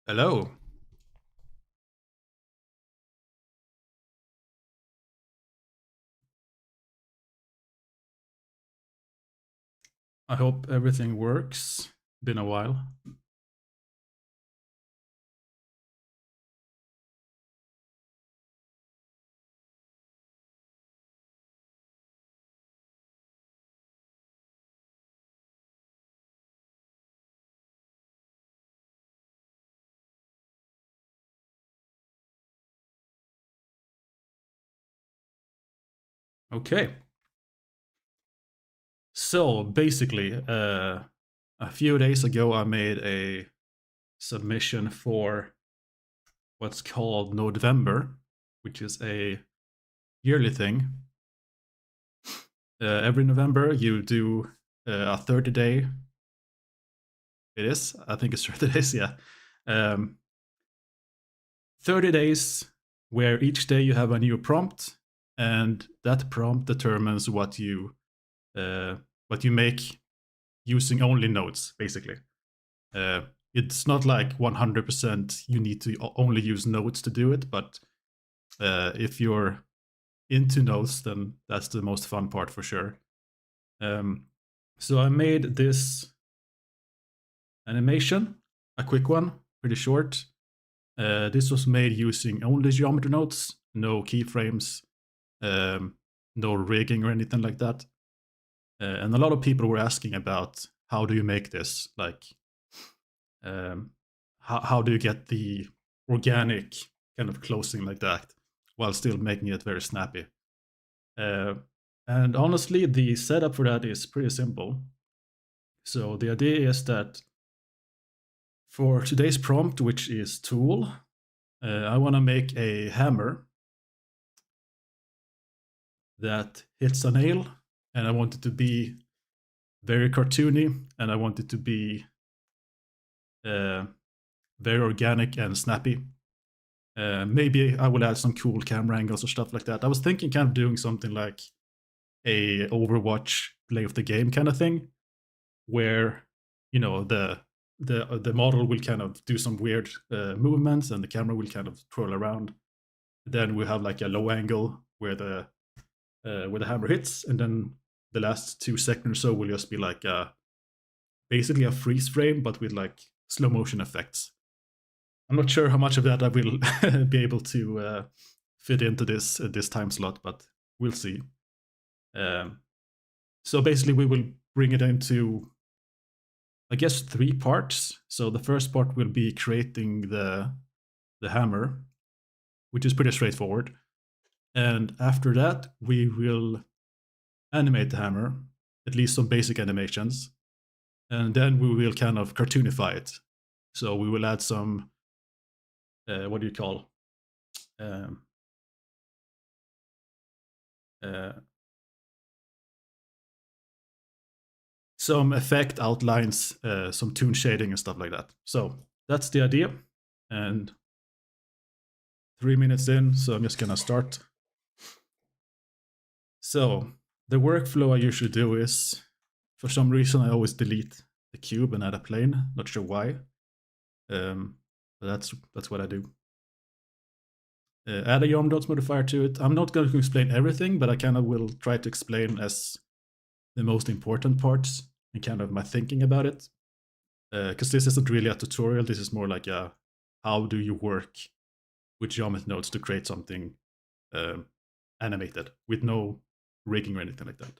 Hello. I hope everything works. Been a while. Okay. So basically, a few days ago, I made a submission for what's called November, which is a yearly thing. Every November, you do a 30-day. It is, I think it's 30 days, yeah. Um, 30 days where each day you have a new prompt, and that prompt determines uh, what you make using only nodes, basically. Uh, it's not like 100% you need to only use nodes to do it, but if you're into nodes, then that's the most fun part for sure. So I made this animation, a quick one, pretty short. This was made using only geometry nodes, no keyframes, um, no rigging or anything like that. And a lot of people were asking about how do you make this? Like, um, how do you get the organic kind of closing like that while still making it very snappy? Uh, and honestly, the setup for that is pretty simple. So the idea is that for today's prompt, which is tool, I want to make a hammer that hits a nail, and I want it to be very cartoony, and I want it to be uh, very organic and snappy. Maybe I will add some cool camera angles or stuff like that. I was thinking kind of doing something like a Overwatch play of the game kind of thing, where the model will kind of do some weird movements and the camera will kind of twirl around. Then we have like a low angle where the hammer hits, and then the last 2 seconds or so will just be like basically a freeze frame, but with like slow motion effects. I'm not sure how much of that I will be able to fit into this time slot, but we'll see. Um, so basically, we will bring it into, I guess, 3 parts. So the first part will be creating the hammer, which is pretty straightforward. And after that, we will animate the hammer, at least some basic animations, and then we will kind of cartoonify it. So we will add some what do you call um, uh, some effect outlines, some toon shading and stuff like that. So that's the idea. And 3 minutes in, so I'm just gonna start. So the workflow I usually do is, for some reason, I always delete the cube and add a plane. Not sure why, but that's what I do. Add a YOM dots modifier to it. I'm not going to explain everything, but I kind of will try to explain as the most important parts and kind of my thinking about it. Because this isn't really a tutorial. This is more like a how do you work with geometry nodes to create something animated with no rigging or anything like that.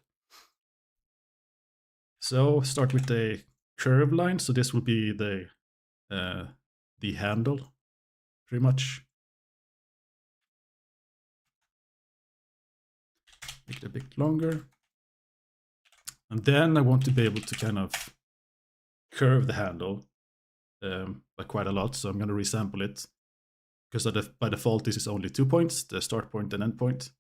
So start with a curve line. So this will be the handle, pretty much. Make it a bit longer. And then I want to be able to kind of curve the handle by quite a lot. So I'm going to resample it because by default, this is only 2 points, the start point and end point.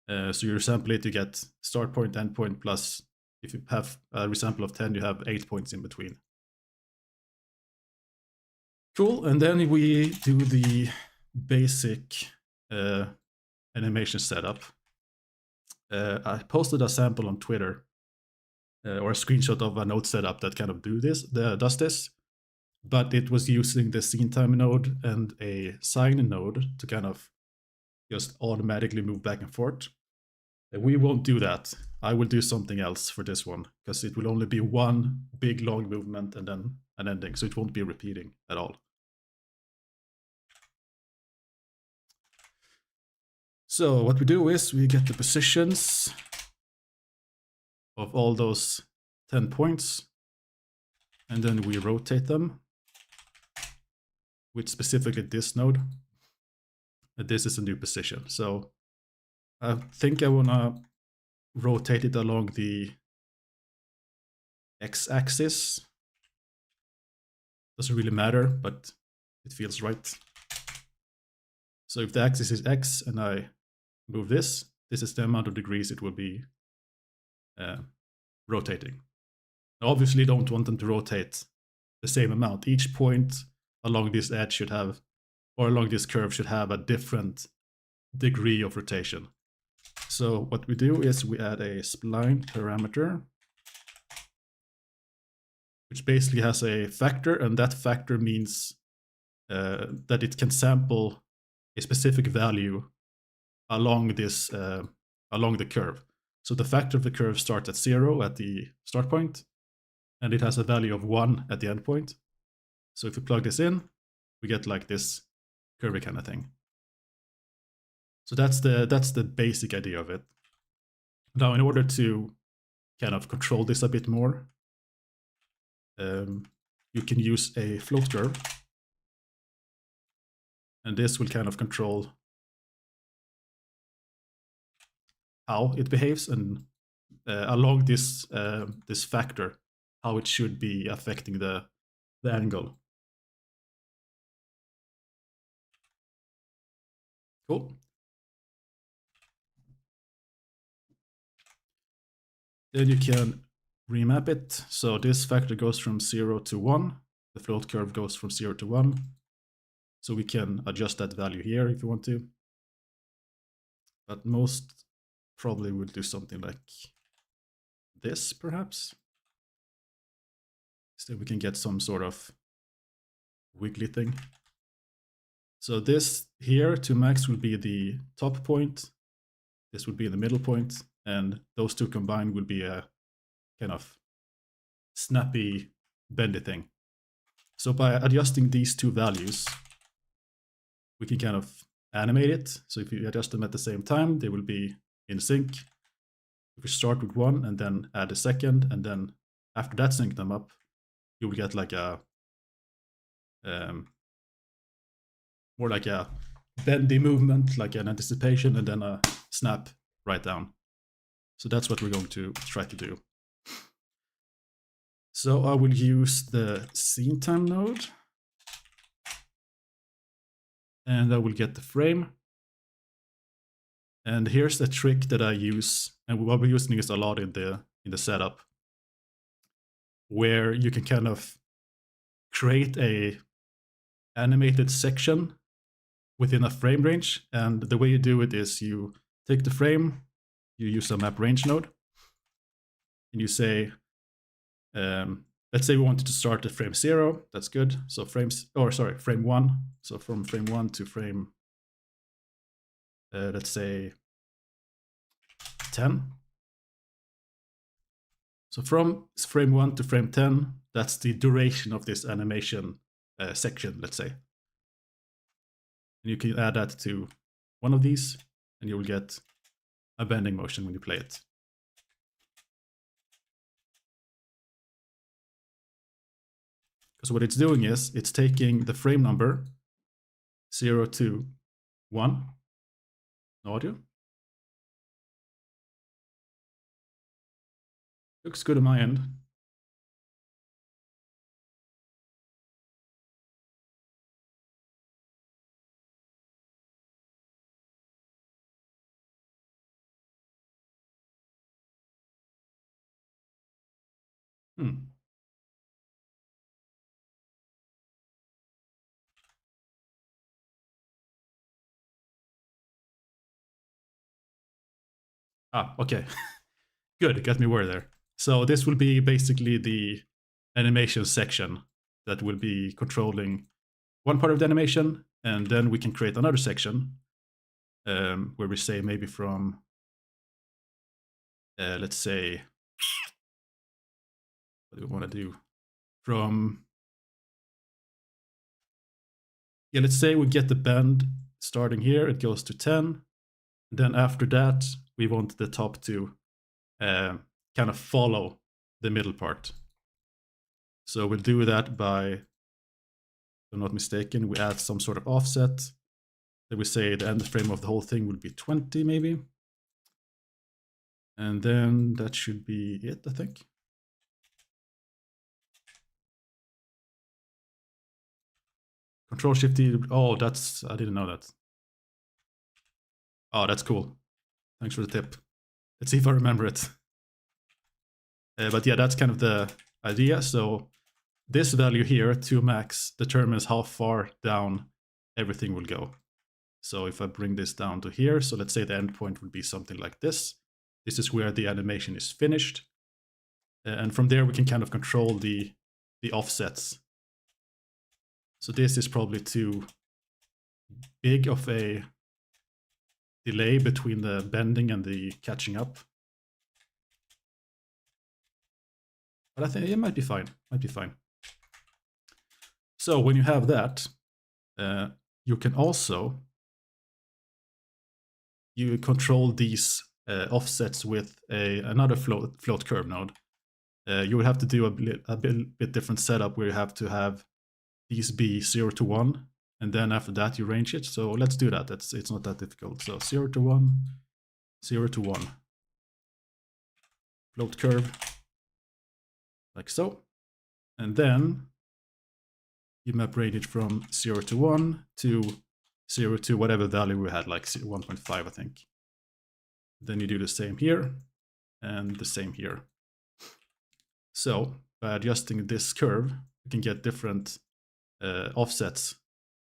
So you resample it, you get start point, end point, plus if you have a resample of 10, you have 8 points in between. Cool. And then we do the basic animation setup. I posted a sample on Twitter or a screenshot of a node setup that kind of does this. but it was using the scene time node and a sign node to kind of just automatically move back and forth. We won't do that. I will do something else for this one because it will only be one big long movement and then an ending, so it won't be repeating at all. So what we do is we get the positions of all those 10 points, and then we rotate them with specifically this node. And this is a new position. So I think I want to rotate it along the x-axis. Doesn't really matter, but it feels right. So if the axis is x and I move this is the amount of degrees it will be rotating. I obviously don't want them to rotate the same amount. Each point along this edge should have, or along this curve should have a different degree of rotation. So what we do is we add a spline parameter, which basically has a factor, and that factor means that it can sample a specific value along this along the curve. So the factor of the curve starts at 0 at the start point, and it has a value of 1 at the end point. So if we plug this in, we get like this curvy kind of thing. So that's the basic idea of it. Now, in order to kind of control this a bit more, you can use a float curve, and this will kind of control how it behaves and along this this factor, how it should be affecting the angle. Cool. Then you can remap it. So this factor goes from 0 to 1. The float curve goes from 0 to 1. So we can adjust that value here if you want to. But most probably we'll do something like this, perhaps. So we can get some sort of wiggly thing. So this here to max will be the top point. This would be the middle point, and those two combined will be a kind of snappy, bendy thing. So by adjusting these two values, we can kind of animate it. So if you adjust them at the same time, they will be in sync. If we start with one and then add a second, and then after that sync them up, you will get like a more like a bendy movement, like an anticipation, and then a snap right down. So that's what we're going to try to do. So I will use the scene time node, and I will get the frame. And here's the trick that I use, and what we're using is a lot in the setup, where you can kind of create a animated section within a frame range. And the way you do it is you take the frame, you use a map range node, and you say, let's say we wanted to start at frame 0. That's good. So frame 1. So from frame 1 to frame, let's say 10. So from frame 1 to frame 10, that's the duration of this animation section, let's say. And you can add that to one of these, and you will get a bending motion when you play it. Because what it's doing is it's taking the frame number 0 to 1. No audio. Looks good on my end. Okay. Good, it got me worried there. So this will be basically the animation section that will be controlling one part of the animation, and then we can create another section where we say maybe from, let's say, what do we want to do? From, yeah, let's say we get the bend starting here, it goes to 10. Then after that, we want the top to kind of follow the middle part. So we'll do that by, if I'm not mistaken, we add some sort of offset. Then we say the end frame of the whole thing will be 20 maybe. And then that should be it, I think. Control Shift D. Oh, that's, I didn't know that. Oh, that's cool. Thanks for the tip. Let's see if I remember it. But yeah, that's kind of the idea. So this value here, 2 max, determines how far down everything will go. So if I bring this down to here, so let's say the endpoint would be something like this. This is where the animation is finished. And from there, we can kind of control the offsets. So this is probably too big of a delay between the bending and the catching up. But I think it might be fine. Might be fine. So when you have that, you can also control these offsets with another float curve node. You will have to do a bit different setup where you have to have these be 0 to 1, and then after that you range it. So let's do that. It's not that difficult. So 0 to 1, 0 to 1. Float curve, like so. And then you map range it from 0 to 1 to 0 to whatever value we had, like 1.5, I think. Then you do the same here and the same here. So by adjusting this curve, you can get different offsets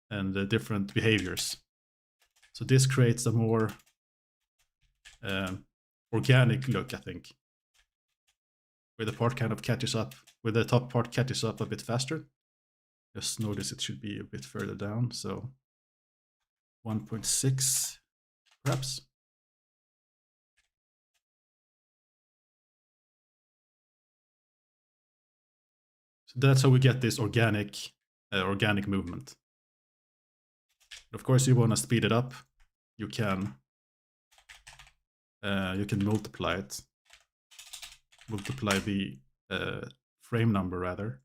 and different behaviors. So this creates a more organic look, I think, where the part kind of catches up, where the top part catches up a bit faster. Just notice it should be a bit further down, so 1.6 perhaps. So that's how we get this organic movement. Of course, you want to speed it up. You can multiply it. Multiply the frame number rather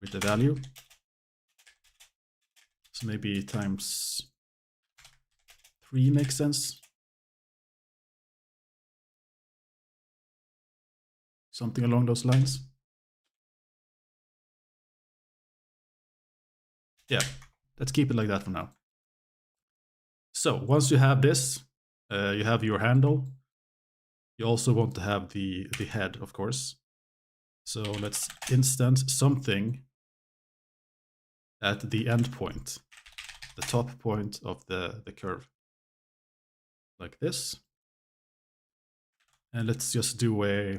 with the value. So maybe times 3 makes sense. Something along those lines. Yeah, let's keep it like that for now. So once you have this, you have your handle. You also want to have the head, of course. So let's instance something at the end point, the top point of the curve, like this. And let's just do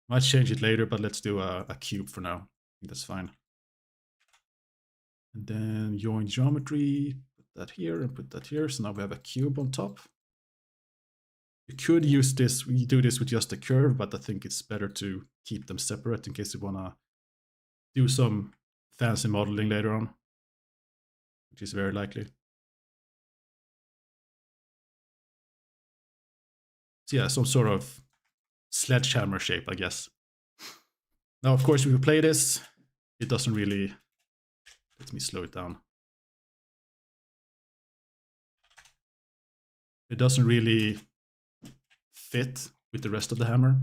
might change it later, but let's do a cube for now. I think that's fine. And then join geometry, put that here and put that here. So now we have a cube on top. You could use this, we do this with just a curve, but I think it's better to keep them separate in case you want to do some fancy modeling later on, which is very likely. So yeah, some sort of sledgehammer shape, I guess. Now, of course, if we play this, it doesn't really, let me slow it down. It doesn't really fit with the rest of the hammer,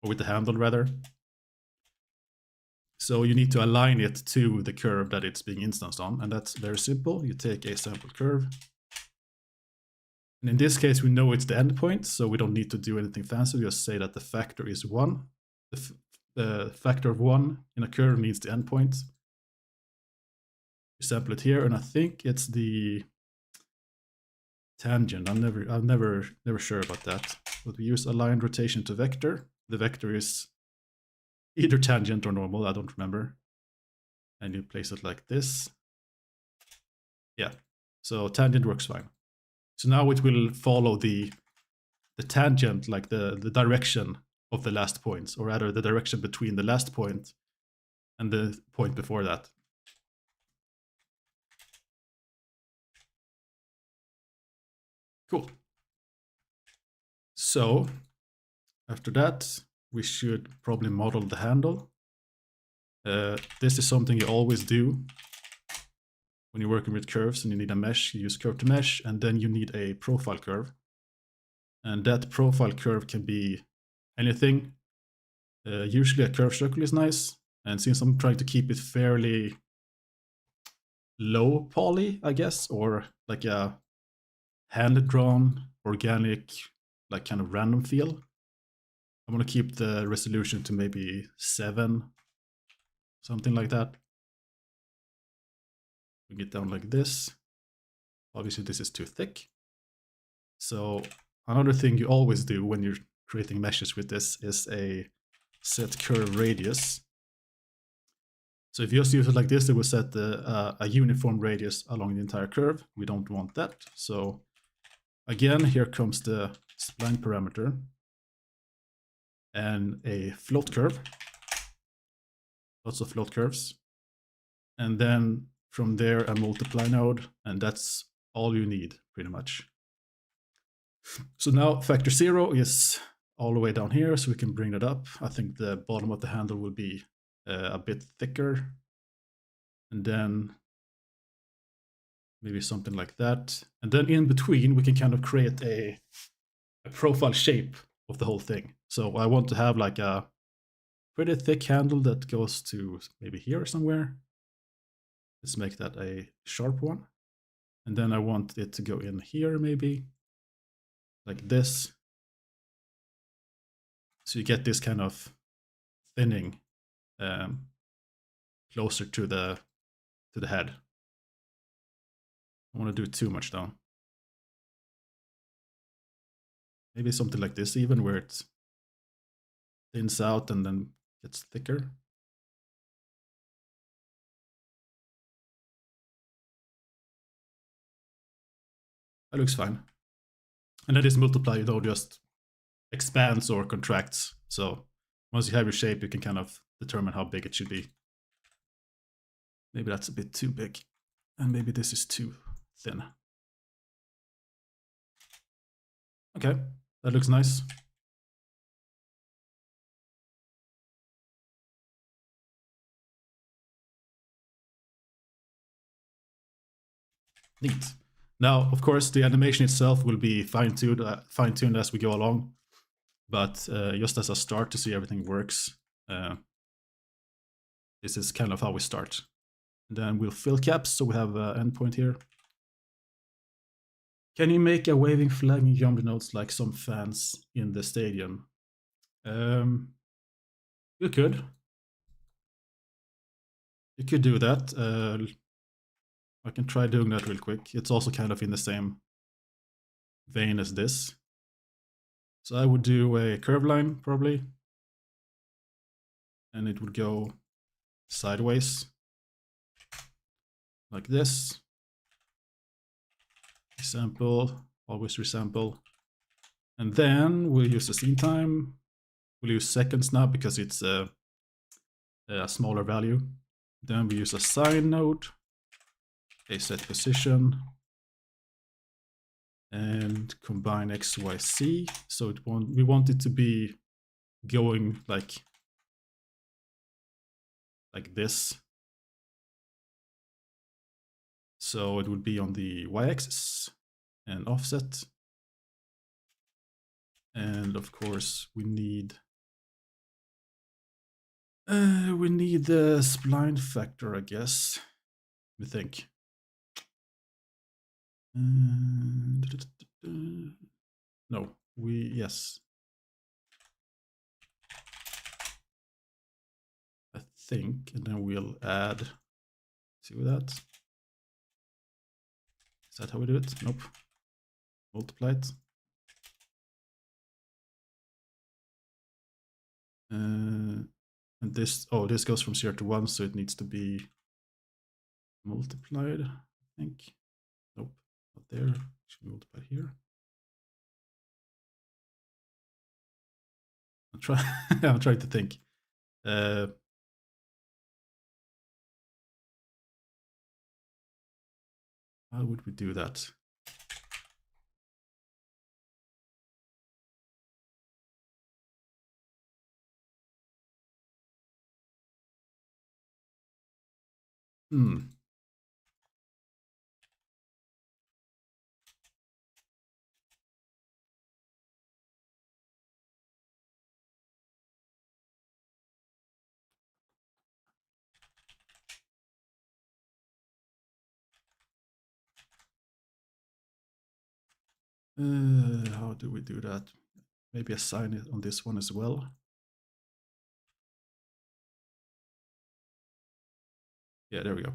or with the handle rather. So you need to align it to the curve that it's being instanced on, and that's very simple. You take a sample curve. And in this case, we know it's the endpoint, so we don't need to do anything fancy. We just say that the factor is 1. The factor of 1 in a curve means the endpoint. We sample it here, and I think it's the tangent. I'm never sure about that. But we use aligned rotation to vector. The vector is either tangent or normal, I don't remember. And you place it like this. Yeah, so tangent works fine. So now it will follow the tangent, like the direction of the last points, or rather the direction between the last point and the point before that. Cool. So after that, we should probably model the handle. This is something you always do when you're working with curves and you need a mesh. You use curve to mesh, and then you need a profile curve. And that profile curve can be anything. Usually a curved circle is nice. And since I'm trying to keep it fairly low poly, I guess, or like a hand-drawn, organic, like kind of random feel, I'm gonna keep the resolution to maybe 7, something like that. We get down like this. Obviously this is too thick. So another thing you always do when you're creating meshes with this is a set curve radius. So if you just use it like this, it will set a uniform radius along the entire curve. We don't want that. So again, here comes the spline parameter and a float curve. Lots of float curves. And then from there, a multiply node, and that's all you need, pretty much. So now factor 0 is all the way down here, so we can bring that up. I think the bottom of the handle will be a bit thicker. And then maybe something like that. And then in between, we can kind of create a profile shape of the whole thing. So I want to have like a pretty thick handle that goes to maybe here somewhere. Let's make that a sharp one. And then I want it to go in here maybe, like this. So you get this kind of thinning closer to the head. I don't want to do too much though. Maybe something like this even, where it thins out and then gets thicker. That looks fine. And then this multiply, you know, just expands or contracts. So once you have your shape, you can kind of determine how big it should be. Maybe that's a bit too big. And maybe this is too thin. Okay, that looks nice. Neat. Now, of course, the animation itself will be fine-tuned as we go along. But just as a start to see everything works, this is kind of how we start. And then we'll fill caps, so we have an endpoint here. Can you make a waving flag in geometry nodes like some fans in the stadium? You could. You could do that. I can try doing that real quick. It's also kind of in the same vein as this. So I would do a curve line, probably. And it would go sideways, like this. Resample, always resample. And then we'll use the scene time. We'll use seconds now because it's a smaller value. Then we use a sine node, a set position, and combine X, Y, Z. So we want it to be going like this. So it would be on the y-axis and offset. And of course we need the spline factor, I guess. Let me think. No, yes. I think, and then we'll add, see that. Is that how we do it? Nope. Multiply it. And this, oh, this goes from 0 to 1, so it needs to be multiplied, I think. Nope, not there. Should multiply here. I'm trying to think. How would we do that? Hmm. How do we do that? Maybe assign it on this one as well. Yeah, there we go.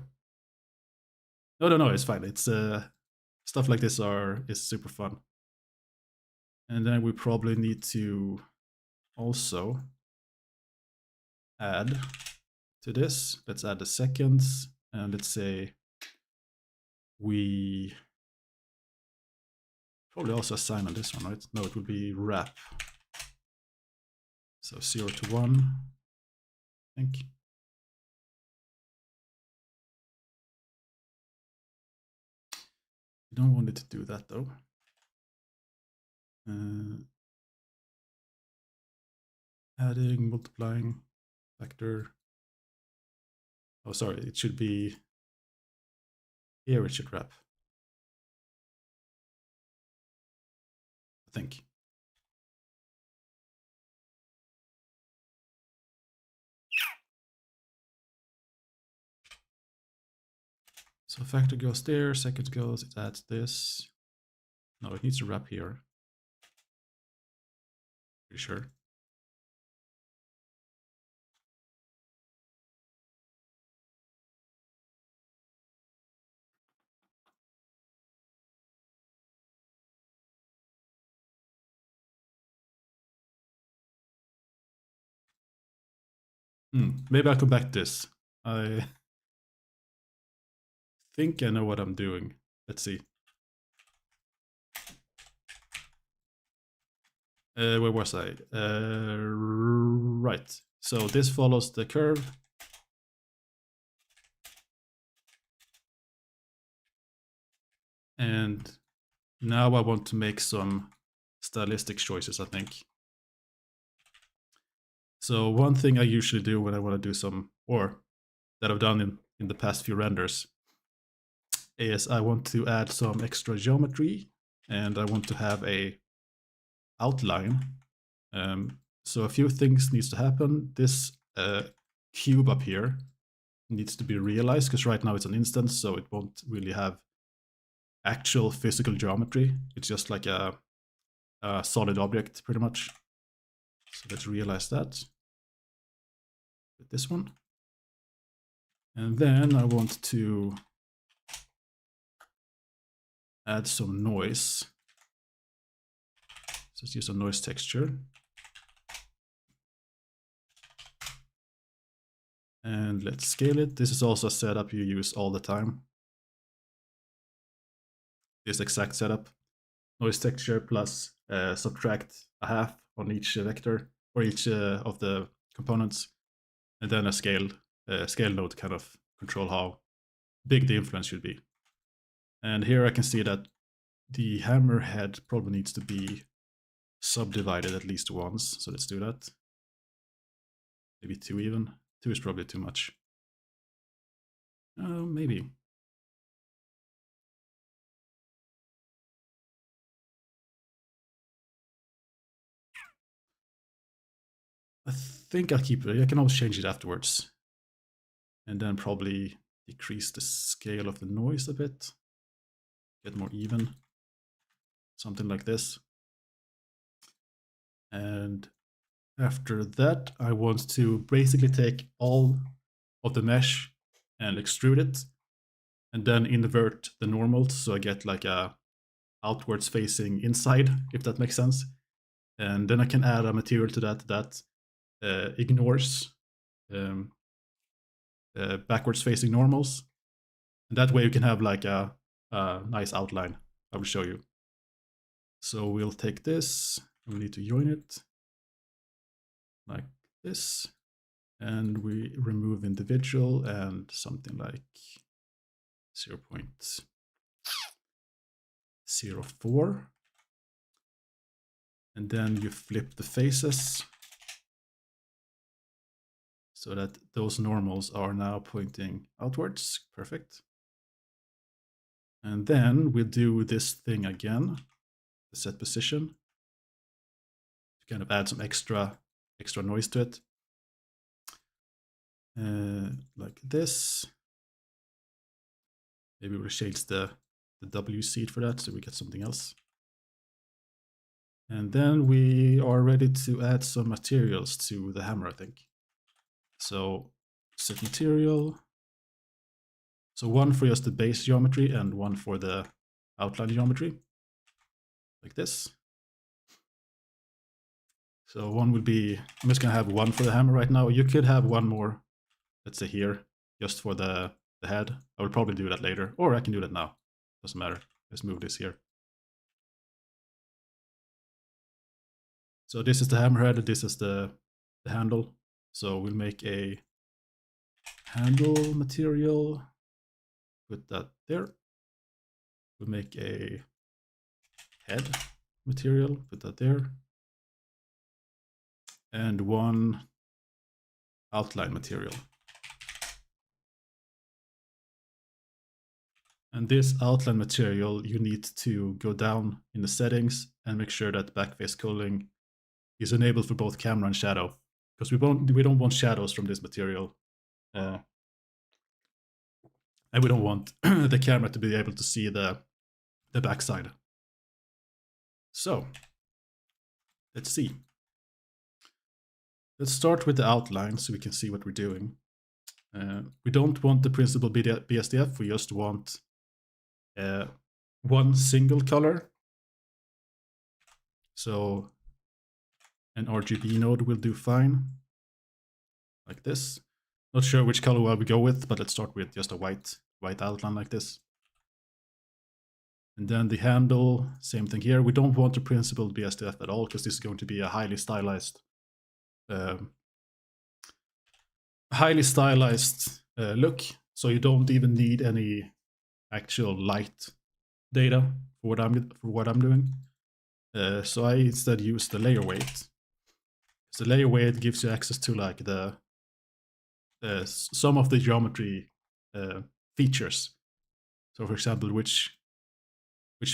No, it's fine. It's stuff like this is super fun. And then we probably need to also add to this. Let's add the seconds, and let's say we probably also assign on this one, right? No, it will be wrap. So 0 to 1, I think. You don't want it to do that though. Adding, multiplying, factor. Oh, sorry, it should be here. It should wrap, I think. So factor goes there, second goes, it adds this. No, it needs to wrap here. Pretty sure. Maybe I'll come back to this. I think I know what I'm doing. Let's see. Where was I? Right. So this follows the curve. And now I want to make some stylistic choices, I think. So one thing I usually do when I want to do some, or that I've done in the past few renders, is I want to add some extra geometry, and I want to have a outline. So a few things needs to happen. This cube up here needs to be realized, because right now it's an instance, so it won't really have actual physical geometry. It's just like a solid object, pretty much. So let's realize that with this one. And then I want to add some noise. So let's use a noise texture. And let's scale it. This is also a setup you use all the time. This exact setup. Noise texture plus subtract a half on each vector, or each of the components. And then a scale node to kind of control how big the influence should be. And here I can see that the hammer head probably needs to be subdivided at least once. So let's do that. Maybe 2 even. 2 is probably too much. Maybe. I think I'll keep it. I can always change it afterwards. And then probably decrease the scale of the noise a bit. Get more even. Something like this. And after that, I want to basically take all of the mesh and extrude it, and then invert the normals, so I get like a outwards facing inside, if that makes sense. And then I can add a material to that ignores um, backwards facing normals. And that way you can have like a nice outline. I will show you. So we'll take this, we need to join it like this, and we remove individual and something like 0.04. And then you flip the faces so that those normals are now pointing outwards. Perfect. And then we'll do this thing again, the set position, to kind of add some extra noise to it. Like this. Maybe we'll change the W seed for that so we get something else. And then we are ready to add some materials to the hammer, I think. So set material. So one for just the base geometry and one for the outline geometry, like this. So one will be, I'm just gonna have one for the hammer right now. You could have one more, let's say here, just for the head. I will probably do that later, or I can do that now. Doesn't matter. Let's move this here. So this is the hammerhead, this is the handle. So we'll make a handle material, put that there. We'll make a head material, put that there. And one outline material. And this outline material, you need to go down in the settings and make sure that backface culling is enabled for both camera and shadow, because we don't want shadows from this material, and we don't want the camera to be able to see the backside. So let's see. Let's start with the outline so we can see what we're doing. We don't want the principal BSDF, we just want one single color. So an RGB node will do fine, like this. Not sure which color will we go with, but let's start with just a white outline like this. And then the handle, same thing here. We don't want the principled BSDF at all, because this is going to be a highly stylized look. So you don't even need any actual light data for what I'm doing. So I instead use the layer weight. So the layer weight gives you access to like the some of the geometry features. So for example, which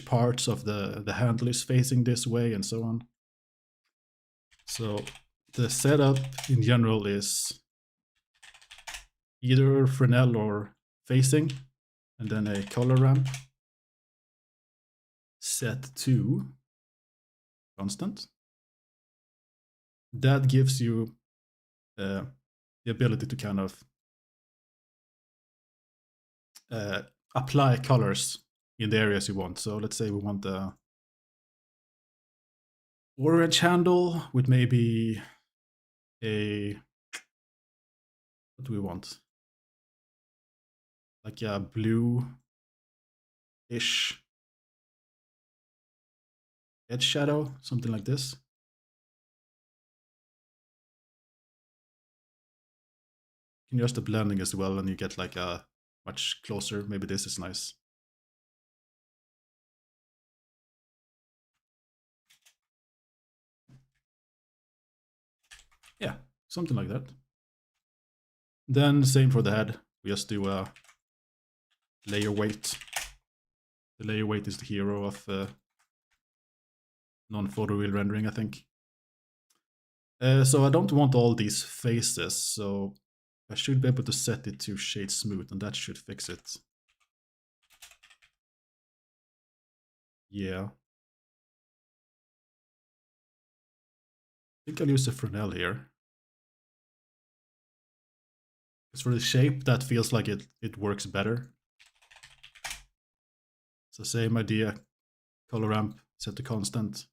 parts of the handle is facing this way and so on. So the setup in general is either Fresnel or facing, and then a color ramp set to constant. That gives you the ability to kind of apply colors in the areas you want. So let's say we want the orange handle with maybe a, what do we want? Like a blue-ish edge shadow, something like this. You can adjust the blending as well, and you get like a much closer. Maybe this is nice. Yeah, something like that. Then same for the head. We just do a layer weight. The layer weight is the hero of non-photo real rendering, I think. So I don't want all these faces, so I should be able to set it to shade smooth, and that should fix it. Yeah. I think I'll use the Fresnel here. Because for the shape, that feels like it works better. It's the same idea. Color ramp, set to constant.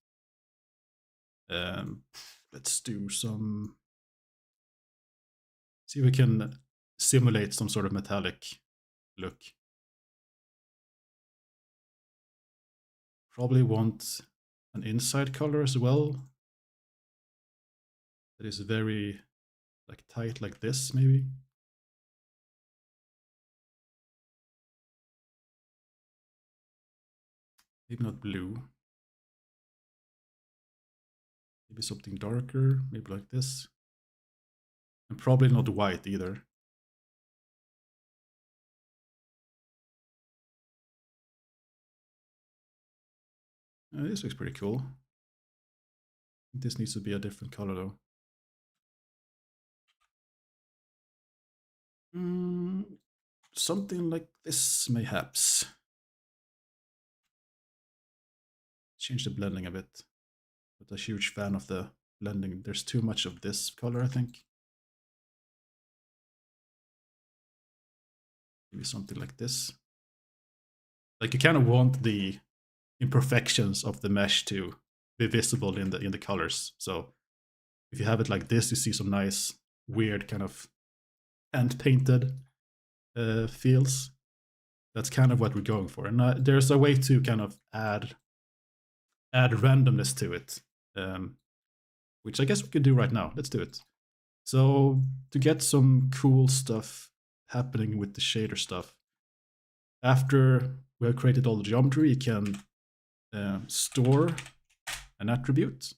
Let's do some See if we can simulate some sort of metallic look. Probably want an inside color as well. That is very like tight like this, maybe. Maybe not blue. Maybe something darker, maybe like this. And probably not white either. This looks pretty cool. This needs to be a different color though. Something like this, mayhaps. Change the blending a bit. But a huge fan of the blending. There's too much of this color, I think. Maybe something like this. Like you kind of want the imperfections of the mesh to be visible in the colors. So if you have it like this, you see some nice, weird kind of hand painted feels. That's kind of what we're going for. And there's a way to kind of add randomness to it, which I guess we could do right now. Let's do it. So to get some cool stuff happening with the shader stuff, after we have created all the geometry, you can store an attribute.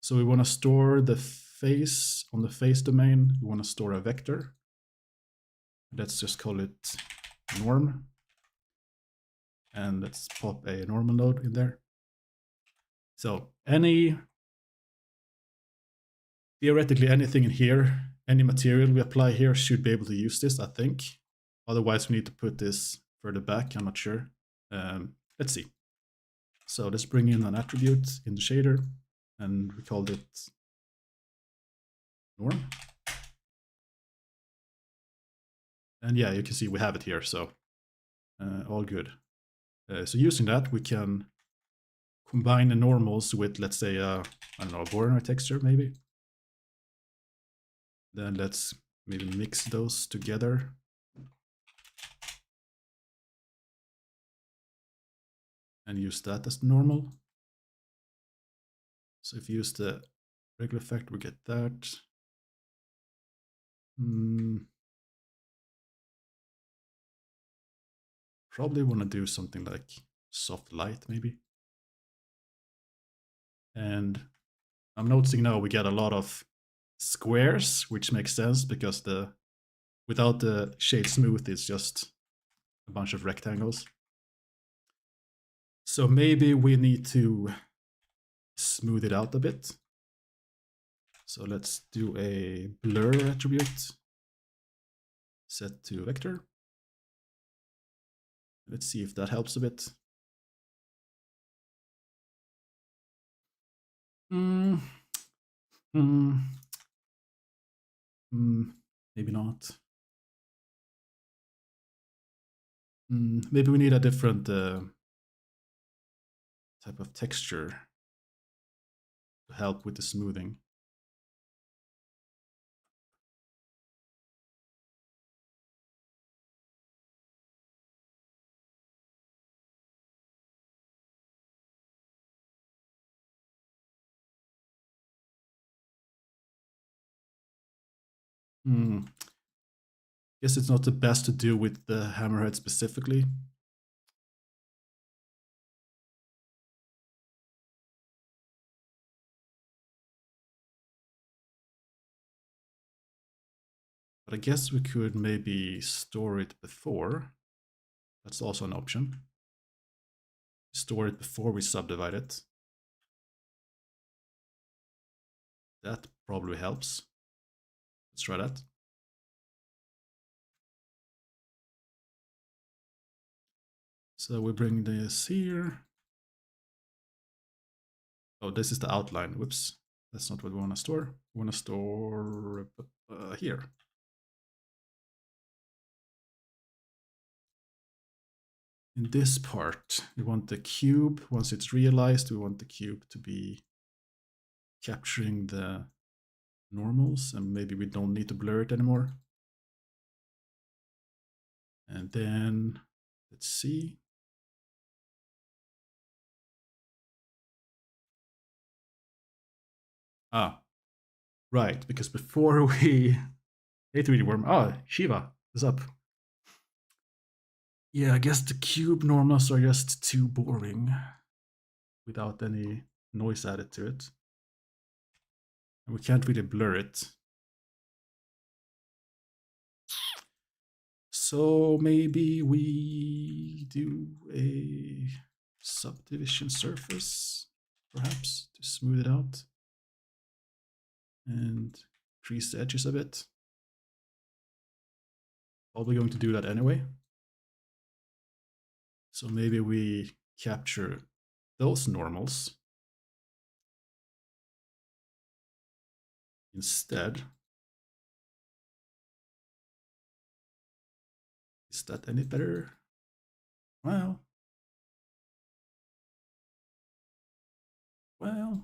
So we want to store the face on the face domain. We want to store a vector. Let's just call it norm. And let's pop a normal node in there. So theoretically anything in here, any material we apply here should be able to use this, I think. Otherwise we need to put this further back, I'm not sure. Let's see. So let's bring in an attribute in the shader, and we called it norm. And yeah, you can see we have it here, so all good. So using that, we can combine the normals with, let's say, I don't know, a border texture maybe. Then let's maybe mix those together. And use that as normal. So if you use the regular factor, we get that. Probably want to do something like soft light, maybe. And I'm noticing now we get a lot of squares, which makes sense because without the shade smooth, it's just a bunch of rectangles. So maybe we need to smooth it out a bit. So let's do a blur attribute, set to vector. Let's see if that helps a bit. Maybe not. Maybe we need a different type of texture to help with the smoothing. Guess it's not the best to do with the hammerhead specifically. But I guess we could maybe store it before. That's also an option. Store it before we subdivide it. That probably helps. Let's try that. So we bring this here. Oh, this is the outline. Whoops. That's not what we want to store. We want to store here. In this part, we want the cube. Once it's realized, we want the cube to be capturing the normals, and maybe we don't need to blur it anymore. And then let's see. Ah, right, because before we hate 3D worm. Oh, Shiva is up. Yeah, I guess the cube normals are just too boring without any noise added to it. And we can't really blur it. So maybe we do a subdivision surface, perhaps, to smooth it out and crease the edges a bit. Probably going to do that anyway. So maybe we capture those normals instead. Is that any better? Well, well.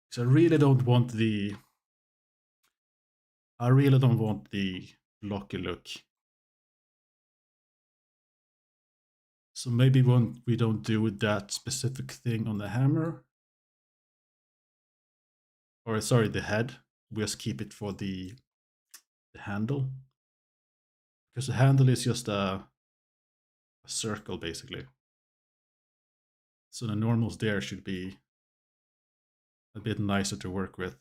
So I really don't want the blocky look. So maybe when we don't do that specific thing on the hammer, or sorry, the head, we just keep it for the handle, because the handle is just a circle basically. So the normals there should be a bit nicer to work with.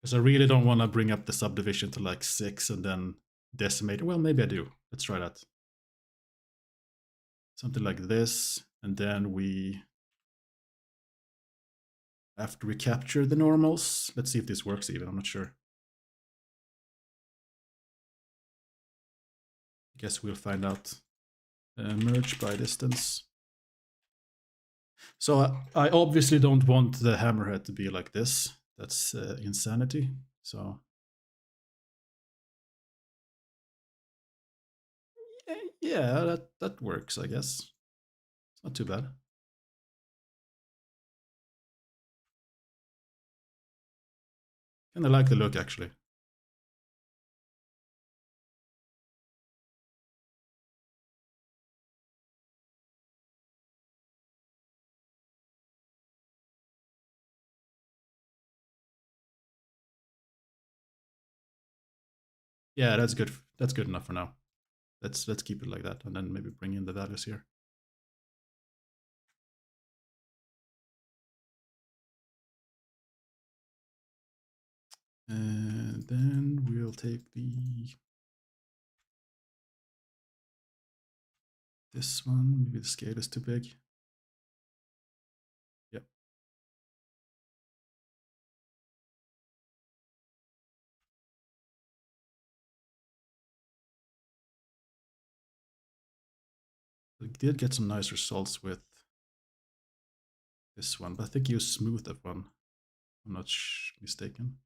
Because I really don't want to bring up the subdivision to like 6 and then decimate. Well, maybe I do. Let's try that. Something like this, and then we, after we capture the normals, let's see if this works even, I'm not sure. I guess we'll find out. Merge by distance. So I obviously don't want the hammerhead to be like this. That's insanity. So yeah, that works, I guess. It's not too bad. Kind of like the look, actually. Yeah, that's good. That's good enough for now. Let's keep it like that, and then maybe bring in the values here. And then we'll take this one. Maybe the scale is too big. Yep. We did get some nice results with this one, but I think you smoothed that one. I'm not mistaken.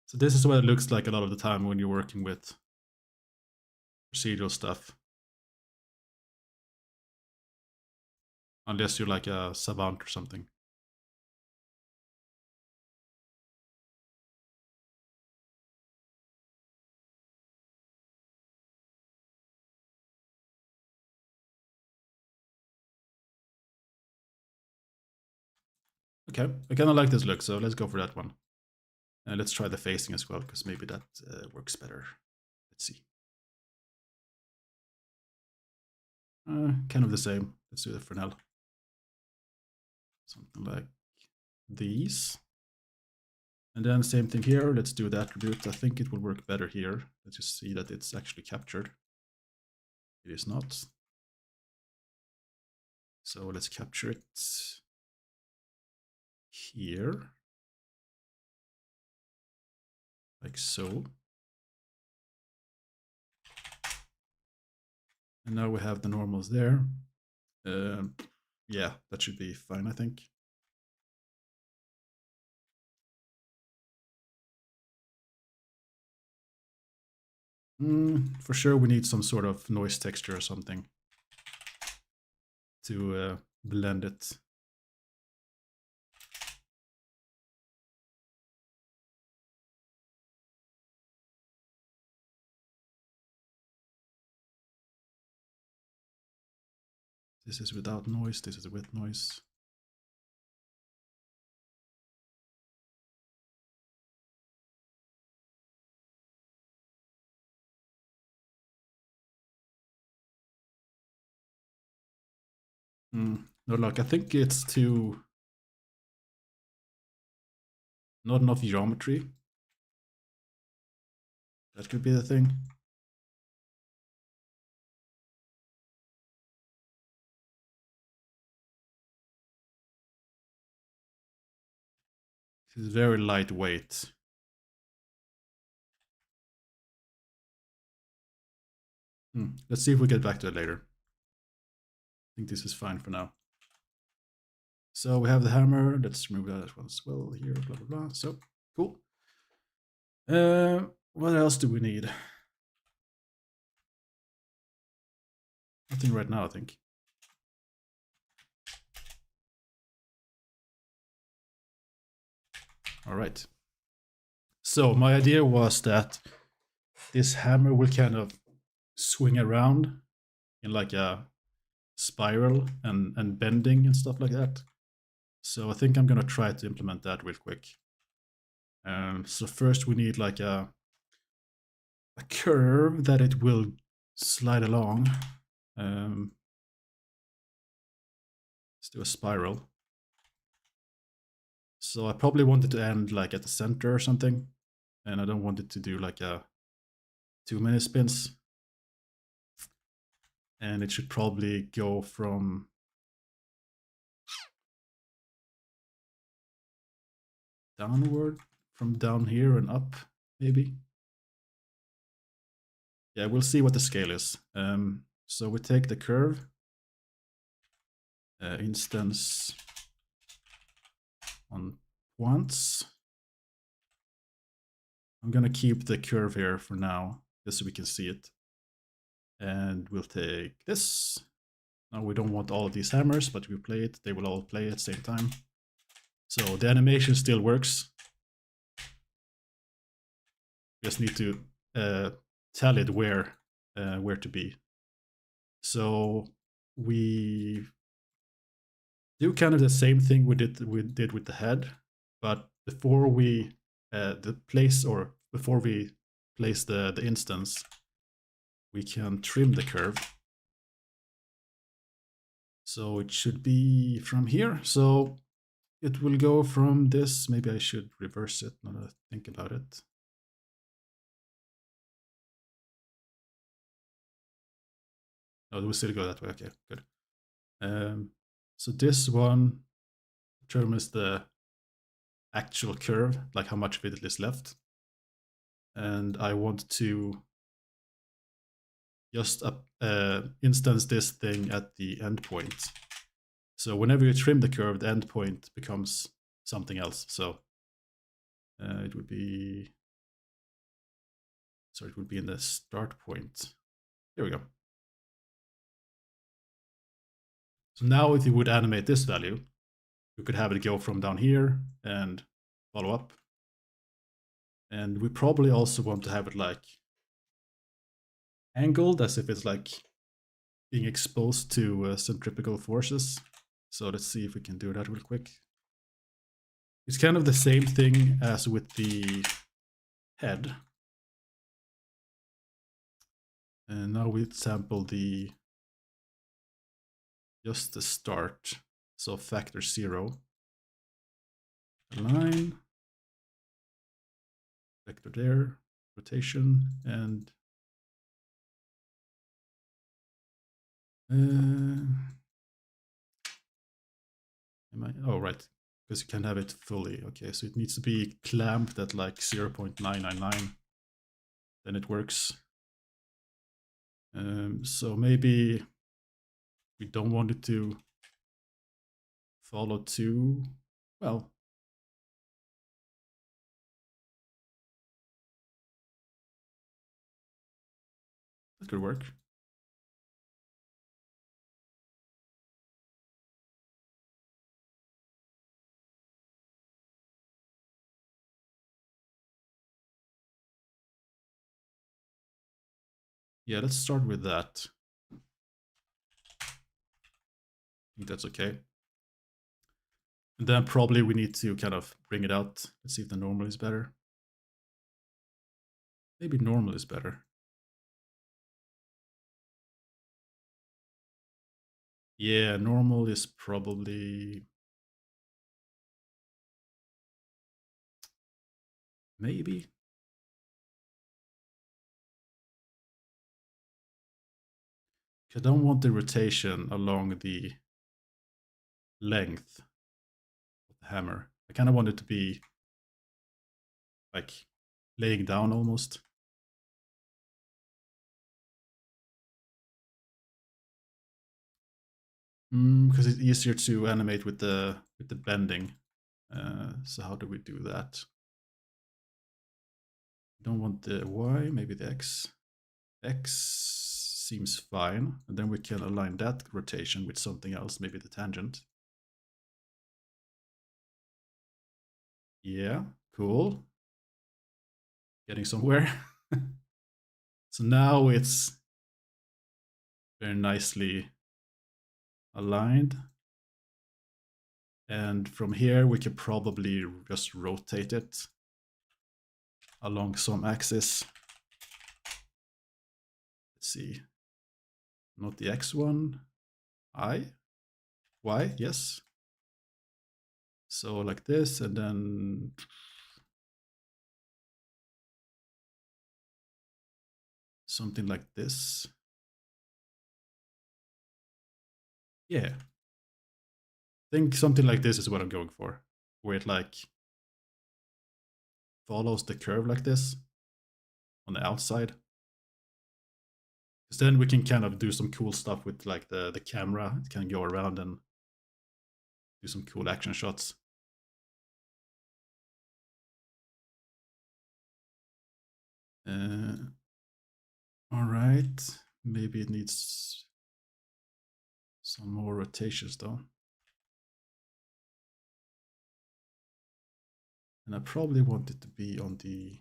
So this is what it looks like a lot of the time when you're working with procedural stuff. Unless you're like a savant or something. Okay, I kind of like this look, so let's go for that one. Let's try the facing as well, because maybe that works better. Let's see. Kind of the same. Let's do the Fresnel. Something like these. And then same thing here. Let's do the attribute. I think it will work better here. Let's just see that it's actually captured. It is not. So let's capture it here, like so. And now we have the normals there. Yeah, that should be fine, I think. For sure, we need some sort of noise texture or something to blend it. This is without noise, this is with noise. No, look, I think it's too... not enough geometry. That could be the thing. This is very lightweight. Let's see if we get back to it later. I think this is fine for now. So we have the hammer. Let's remove that as well here. Blah blah blah. So cool. What else do we need? Nothing right now, I think. All right. So my idea was that this hammer will kind of swing around in like a spiral and bending and stuff like that. So I think I'm gonna try to implement that real quick. So first we need like a curve that it will slide along. Let's do a spiral. So I probably want it to end like at the center or something, and I don't want it to do like a too many spins. And it should probably go from downward, from down here and up, maybe. Yeah, we'll see what the scale is. So we take the curve, instance on once. I'm gonna keep the curve here for now, just so we can see it. And we'll take this. Now we don't want all of these hammers, but we play it, they will all play at the same time. So the animation still works. Just need to tell it where to be. So we do kind of the same thing we did with the head, but before we place the instance, we can trim the curve. So it should be from here. So it will go from this. Maybe I should reverse it now that I think about it. Oh, we still go that way. Okay, good. So this one determines the actual curve, like how much of it is left. And I want to just instance this thing at the endpoint. So whenever you trim the curve, the endpoint becomes something else. So it would be in the start point. Here we go. So now if you would animate this value, you could have it go from down here and follow up. And we probably also want to have it like angled, as if it's like being exposed to centripetal forces. So let's see if we can do that real quick. It's kind of the same thing as with the head. And now we sample just the start. So factor 0. Align. Vector there. Rotation. And oh, right. because you can have it fully. Okay, so it needs to be clamped at like 0.999. Then it works. So maybe we don't want it to follow too well. That could work. Yeah, let's start with that. I think that's okay. And then probably we need to kind of bring it out. Let's see if the normal is better. Maybe normal is better. Yeah, normal is probably... maybe? I don't want the rotation along the length of the hammer. I kind of want it to be like laying down almost. Because it's easier to animate with the bending. So how do we do that? Don't want the Y, maybe the X. X seems fine. And then we can align that rotation with something else, maybe the tangent. Yeah, cool. Getting somewhere. So now it's very nicely aligned. And from here, we could probably just rotate it along some axis. Let's see. Not the X one. I. Y, yes. So like this, and then something like this. Yeah. I think something like this is what I'm going for, where it like follows the curve like this on the outside. Because then we can kind of do some cool stuff with like the camera. It can go around and do some cool action shots. All right, maybe it needs some more rotations though. And I probably want it to be on the,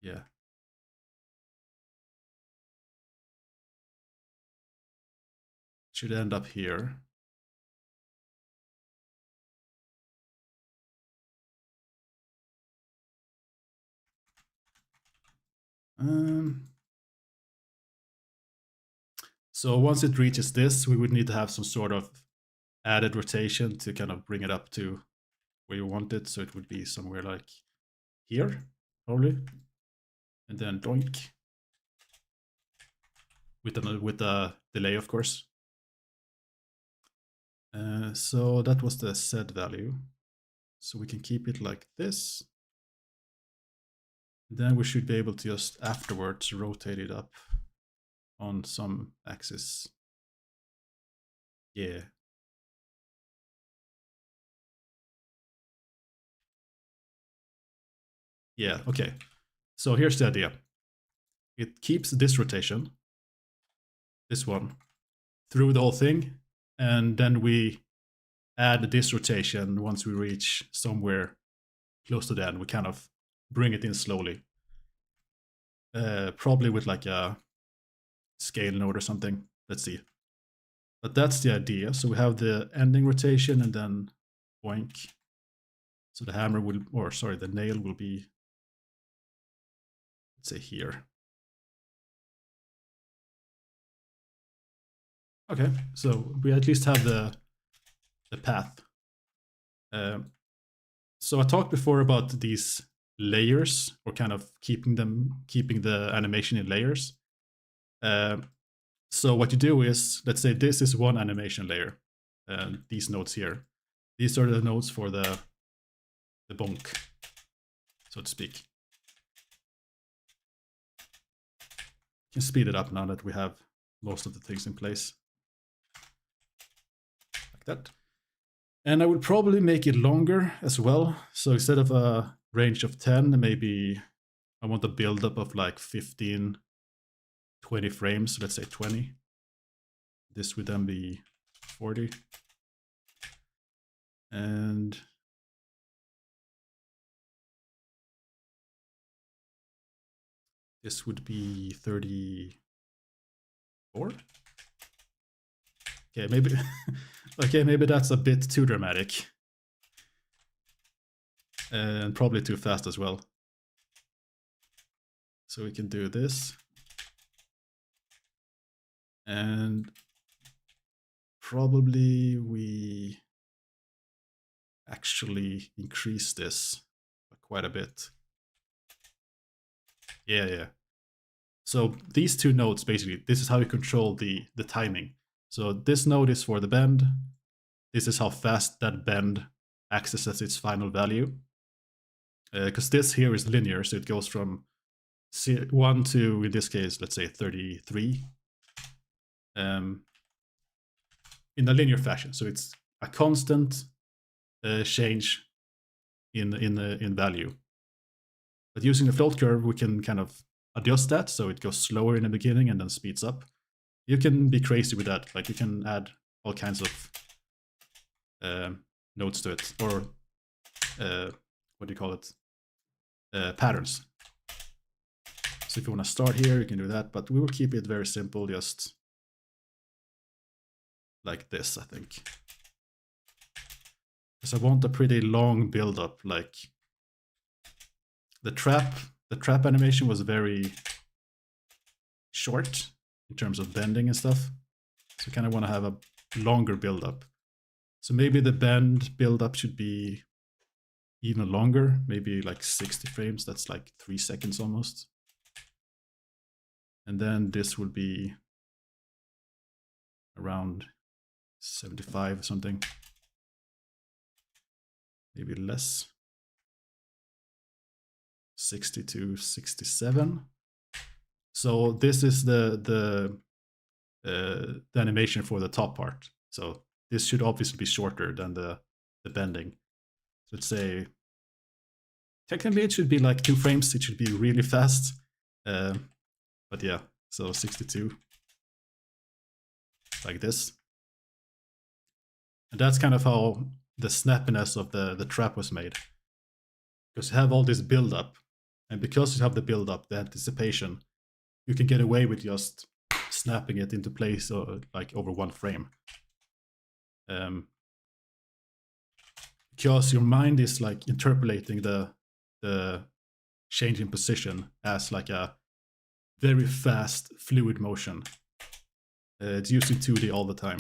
yeah. Should end up here. So once it reaches this, we would need to have some sort of added rotation to kind of bring it up to where you want it. So it would be somewhere like here, probably. And then doink. With a delay, of course. So that was the Z value. So we can keep it like this. Then we should be able to just afterwards rotate it up on some axis. Yeah. Yeah, okay. So here's the idea. It keeps this rotation, this one, through the whole thing. And then we add this rotation once we reach somewhere close to the end. We kind of bring it in slowly. Probably with like a scale node or something. Let's see. But that's the idea. So we have the ending rotation and then boink. So the hammer will, or sorry, the nail will be, let's say here. Okay, so we at least have the path. So I talked before about these layers, or kind of keeping the animation in layers. So what you do is, let's say this is one animation layer, these nodes here. These are the nodes for the bonk, so to speak. Can speed it up now that we have most of the things in place. Like that. And I would probably make it longer as well. So instead of a range of 10, maybe I want a buildup of like 15, 20 frames. Let's say 20. This would then be 40. And this would be 34. Okay, maybe okay, maybe that's a bit too dramatic. And probably too fast as well. So we can do this. And probably we actually increase this quite a bit. Yeah. So these two nodes, basically, this is how you control the timing. So this node is for the bend. This is how fast that bend accesses its final value. Because this here is linear, so it goes from 1 to, in this case, let's say 33. In a linear fashion. So it's a constant change in value. But using the float curve, we can kind of adjust that so it goes slower in the beginning and then speeds up. You can be crazy with that. Like you can add all kinds of nodes to it, or what do you call it? Patterns. So if you want to start here, you can do that, but we will keep it very simple, just like this, I think. Because I want a pretty long build-up. Like the trap animation was very short in terms of bending and stuff. So kind of want to have a longer build-up. So maybe the bend build-up should be even longer, maybe like 60 frames. That's like 3 seconds almost. And then this will be around 75 or something. Maybe less. 60 to 67. So this is the animation for the top part. So this should obviously be shorter than the bending. So let's say technically it should be like 2 frames. It should be really fast. But yeah, so 62 like this. And that's kind of how the snappiness of the trap was made. Because you have all this build up, and because you have the build up, the anticipation, you can get away with just snapping it into place or like over 1 frame. Because your mind is like interpolating the change in position as like a very fast fluid motion. It's used in 2D all the time.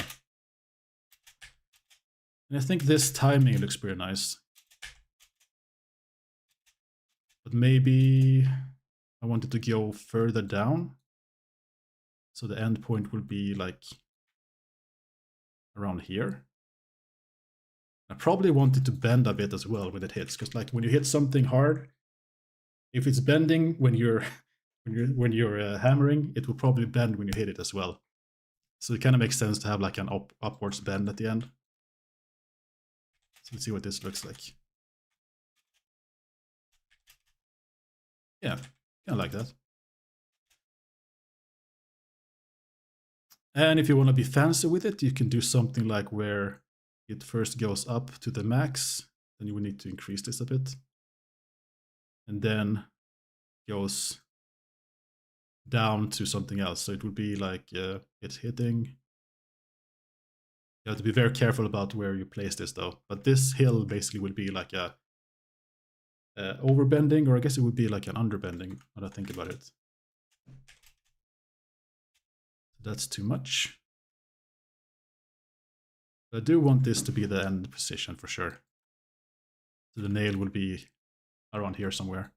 And I think this timing looks pretty nice. But maybe I wanted to go further down. So the end point will be like around here. I probably wanted to bend a bit as well when it hits, because like when you hit something hard, if it's bending when you're hammering, it will probably bend when you hit it as well. So it kind of makes sense to have like an upwards bend at the end. So let's see what this looks like. Yeah, kind of like that. And if you want to be fancy with it, you can do something like where it first goes up to the max, then you will need to increase this a bit. And then goes down to something else. So it would be like it's hitting. You have to be very careful about where you place this though. But this hill basically would be like a overbending, or I guess it would be like an underbending when I think about it. That's too much. But I do want this to be the end position for sure. So the nail will be around here somewhere.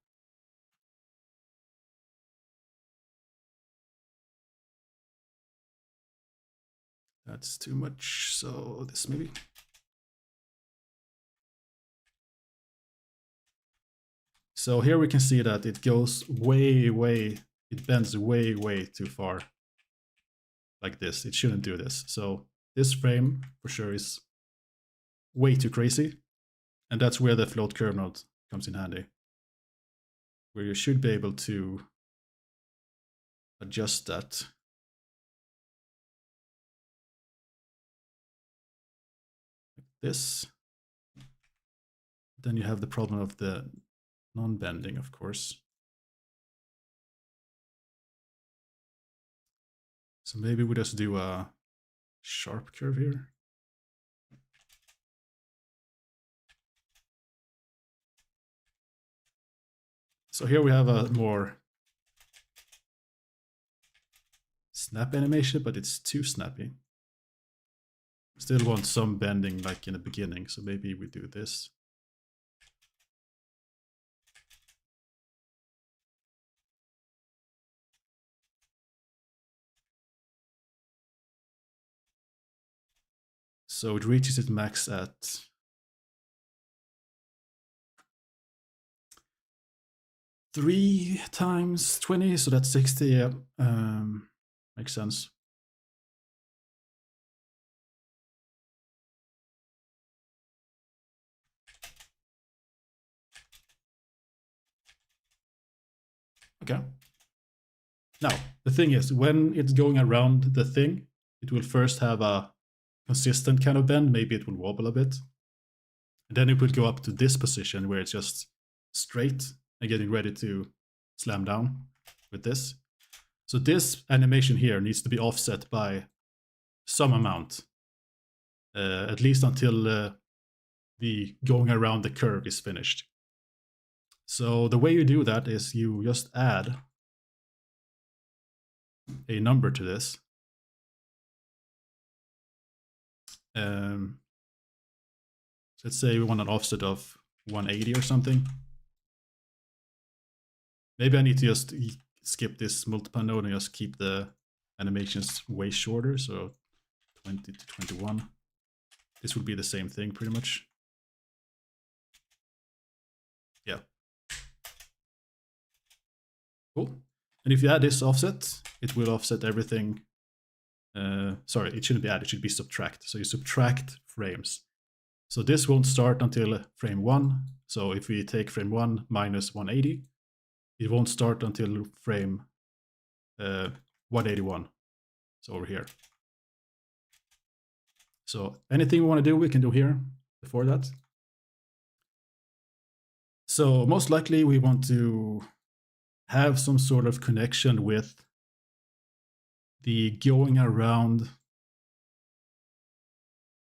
That's too much. So this maybe. So here we can see that it goes way, it bends way too far. Like this, it shouldn't do this. So this frame for sure is way too crazy. And that's where the float curve node comes in handy, where you should be able to adjust that. Like this. Then you have the problem of the non-bending, of course. So maybe we just do a sharp curve here. So here we have a more snap animation, but it's too snappy. Still want some bending like in the beginning, so maybe we do this. So it reaches its max at 3 times 20, so that's 60. Yeah, makes sense. Okay. Now, the thing is, when it's going around the thing, it will first have a consistent kind of bend. Maybe it will wobble a bit. And then it will go up to this position where it's just straight and getting ready to slam down with this. So this animation here needs to be offset by some amount, at least until the going around the curve is finished. So the way you do that is you just add a number to this. So let's say we want an offset of 180 or something. Maybe I need to just skip this multiply node and just keep the animations way shorter. So 20 to 21. This would be the same thing pretty much. Yeah. Cool. And if you add this offset, it will offset everything. Sorry, it shouldn't be add, it should be subtract. So you subtract frames. So this won't start until frame 1. So if we take frame 1 minus 180, it won't start until frame 181. So over here. So anything we want to do, we can do here before that. So most likely we want to have some sort of connection with the going around.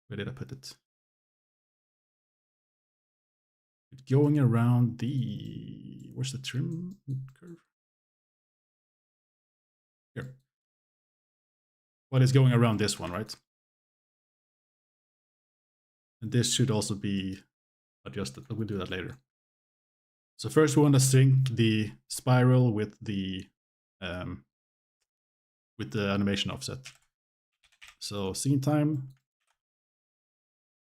Where did I put it? Going around the, where's the trim curve? Here. What is going around this one, right? And this should also be adjusted, but we'll do that later. So first we want to sync the spiral with the animation offset. So scene time.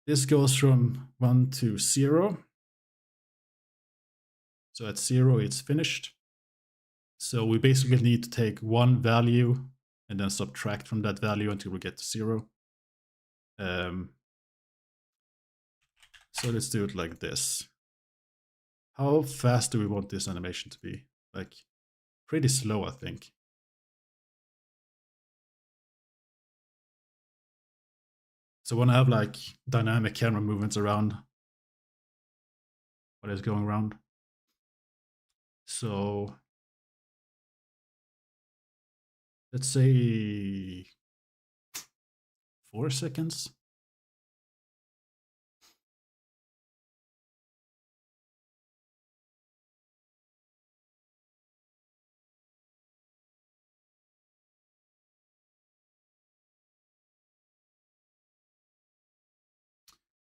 This goes from 1 to 0. So at 0, it's finished. So we basically need to take one value and then subtract from that value until we get to 0. So let's do it like this. How fast do we want this animation to be? Like, pretty slow, I think. So when I have like dynamic camera movements around what is going around. So let's say 4 seconds.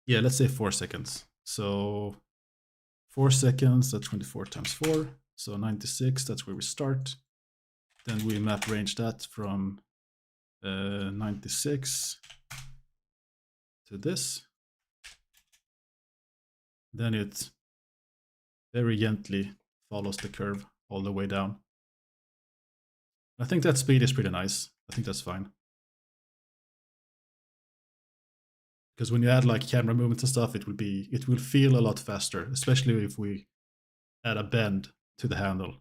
Yeah, let's say 4 seconds. So 4 seconds, that's 24 times 4. So 96, that's where we start. Then we map range that from 96 to this. Then it very gently follows the curve all the way down. I think that speed is pretty nice. I think that's fine. Because when you add like camera movements and stuff, it will feel a lot faster, especially if we add a bend to the handle.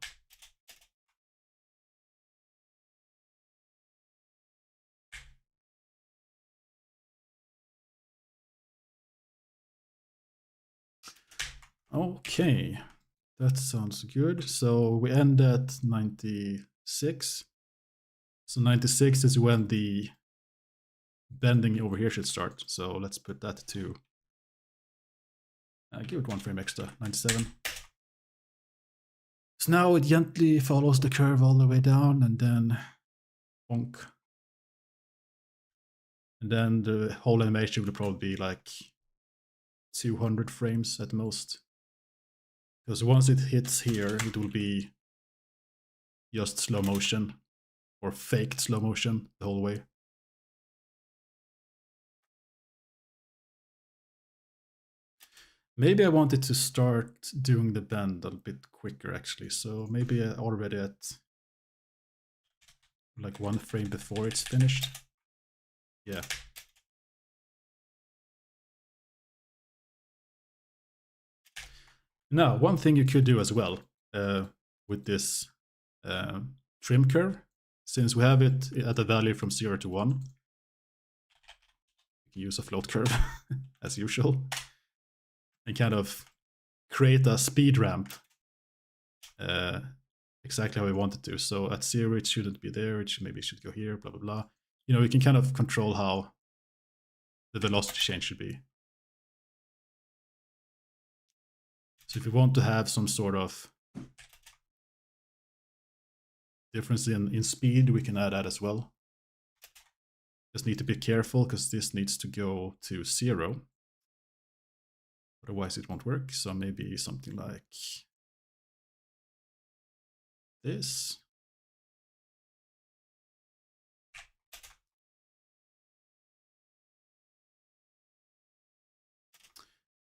Okay, that sounds good. So we end at 96. So 96 is when the bending over here should start. So let's put that to, give it one frame extra, 97. So now it gently follows the curve all the way down and then bonk. And then the whole animation will probably be like 200 frames at most. Because once it hits here, it will be just slow motion or faked slow motion the whole way. Maybe I wanted to start doing the bend a bit quicker actually. So maybe already at like one frame before it's finished. Yeah. Now, one thing you could do as well with this trim curve, since we have it at a value from 0 to 1, you can use a float curve as usual and kind of create a speed ramp exactly how we want it to. So at 0, it shouldn't be there. Maybe it should go here, blah, blah, blah. You know, we can kind of control how the velocity change should be. So if you want to have some sort of difference in speed, we can add that as well. Just need to be careful because this needs to go to 0. Otherwise it won't work. So maybe something like this.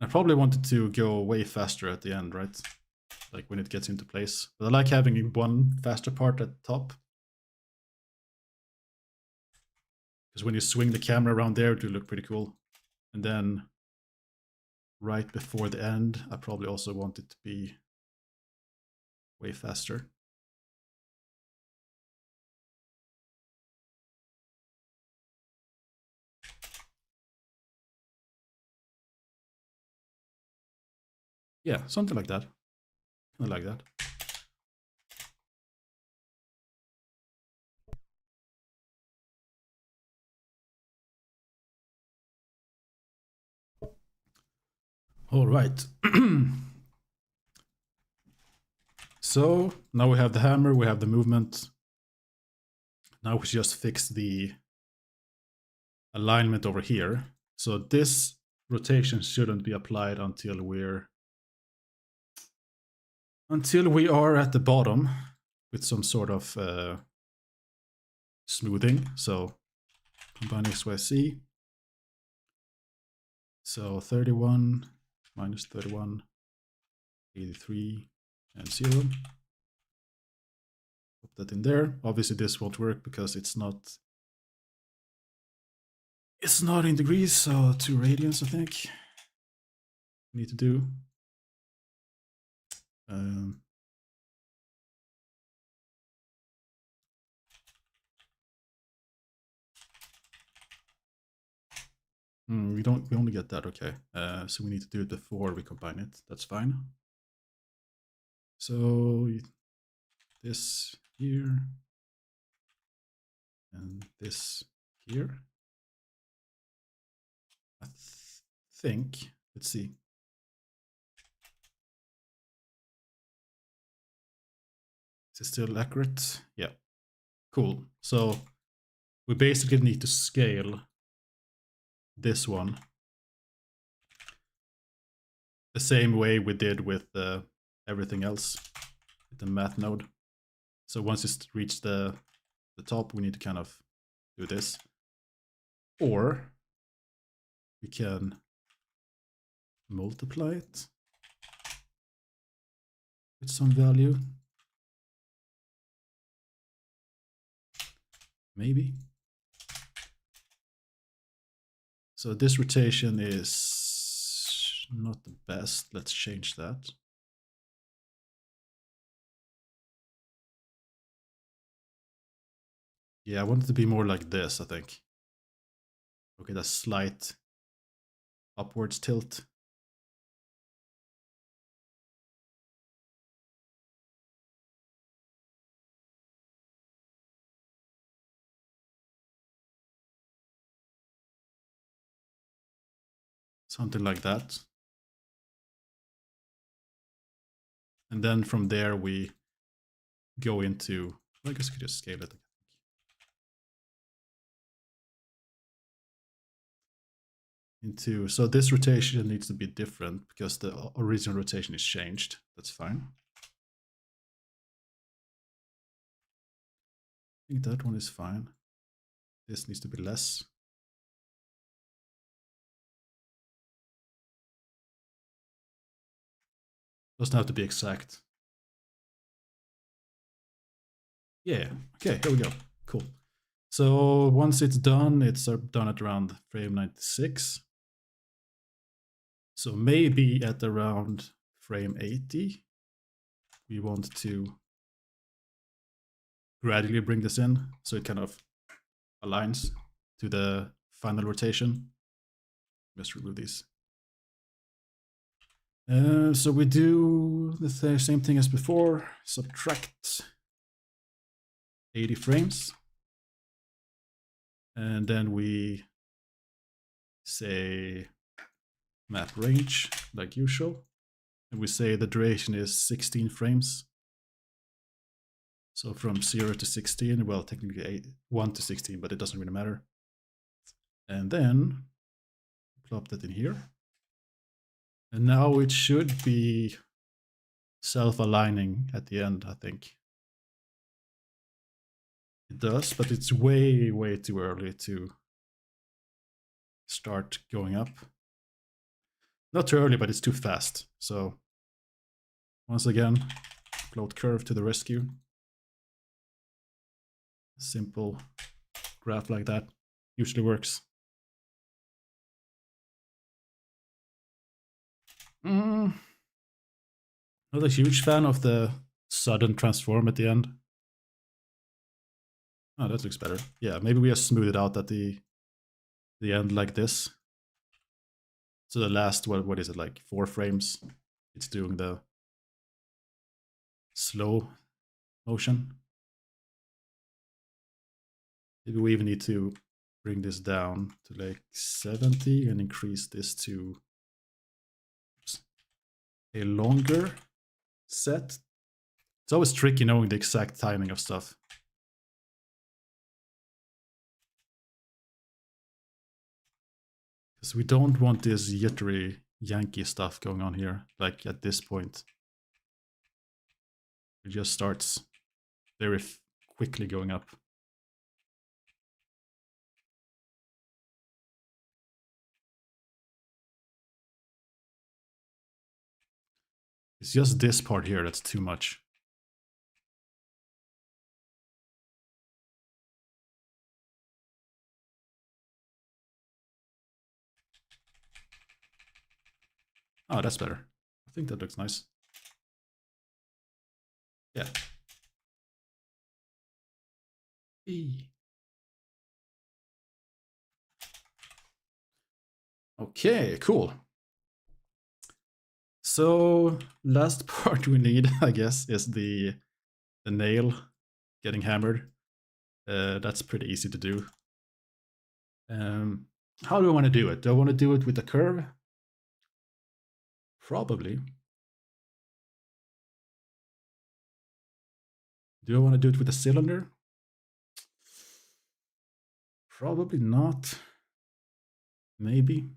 I probably wanted to go way faster at the end, right? Like when it gets into place. But I like having one faster part at the top. Because when you swing the camera around there, it will look pretty cool. And then right before the end, I probably also want it to be way faster. Yeah, something like that. I like that. All right. So now we have the hammer, we have the movement. Now we just fix the alignment over here. So this rotation shouldn't be applied until we are at the bottom with some sort of smoothing. So combine XYZ. So 31 minus 31, 83, and 0. Put that in there. Obviously this won't work because it's not in degrees, so 2 radians I think need to do. We only get that, okay. So we need to do it before we combine it. That's fine. So this here and this here. I think, let's see. Is it still accurate? Yeah, cool. So we basically need to scale this one the same way we did with everything else with the math node. So once it's reached the top, we need to kind of do this. Or we can multiply it. with some value. Maybe. So this rotation is not the best. Let's change that. Yeah, I want it to be more like this, I think. Okay, that slight upwards tilt. Something like that. And then from there we go into, I guess I could just scale it. So this rotation needs to be different because the original rotation is changed. That's fine. I think that one is fine. This needs to be less. Doesn't have to be exact. Yeah, okay, here we go. Cool. So once it's done at around frame 96. So maybe at around frame 80, we want to gradually bring this in so it kind of aligns to the final rotation. Let's remove these. So we do the same thing as before, subtract 80 frames. And then we say map range like usual. And we say the duration is 16 frames. So from 0 to 16, well, technically 1 to 16, but it doesn't really matter. And then plop that in here. And now it should be self-aligning at the end, I think. It does, but it's way, way too early to start going up. Not too early, but it's too fast. So once again, float curve to the rescue. Simple graph like that usually works. Not a huge fan of the sudden transform at the end. Oh, that looks better. Yeah, maybe we just smooth it out at the end like this. So the last, what is it, like 4 frames? It's doing the slow motion. Maybe we even need to bring this down to like 70 and increase this to a longer set. It's always tricky knowing the exact timing of stuff. Because we don't want this jittery Yankee stuff going on here, like at this point. It just starts very quickly going up. It's just this part here that's too much. Oh, that's better. I think that looks nice. Yeah. Okay, cool. So last part we need, I guess, is the nail getting hammered. That's pretty easy to do. How do I want to do it? Do I want to do it with a curve? Probably. Do I want to do it with a cylinder? Probably not. Maybe.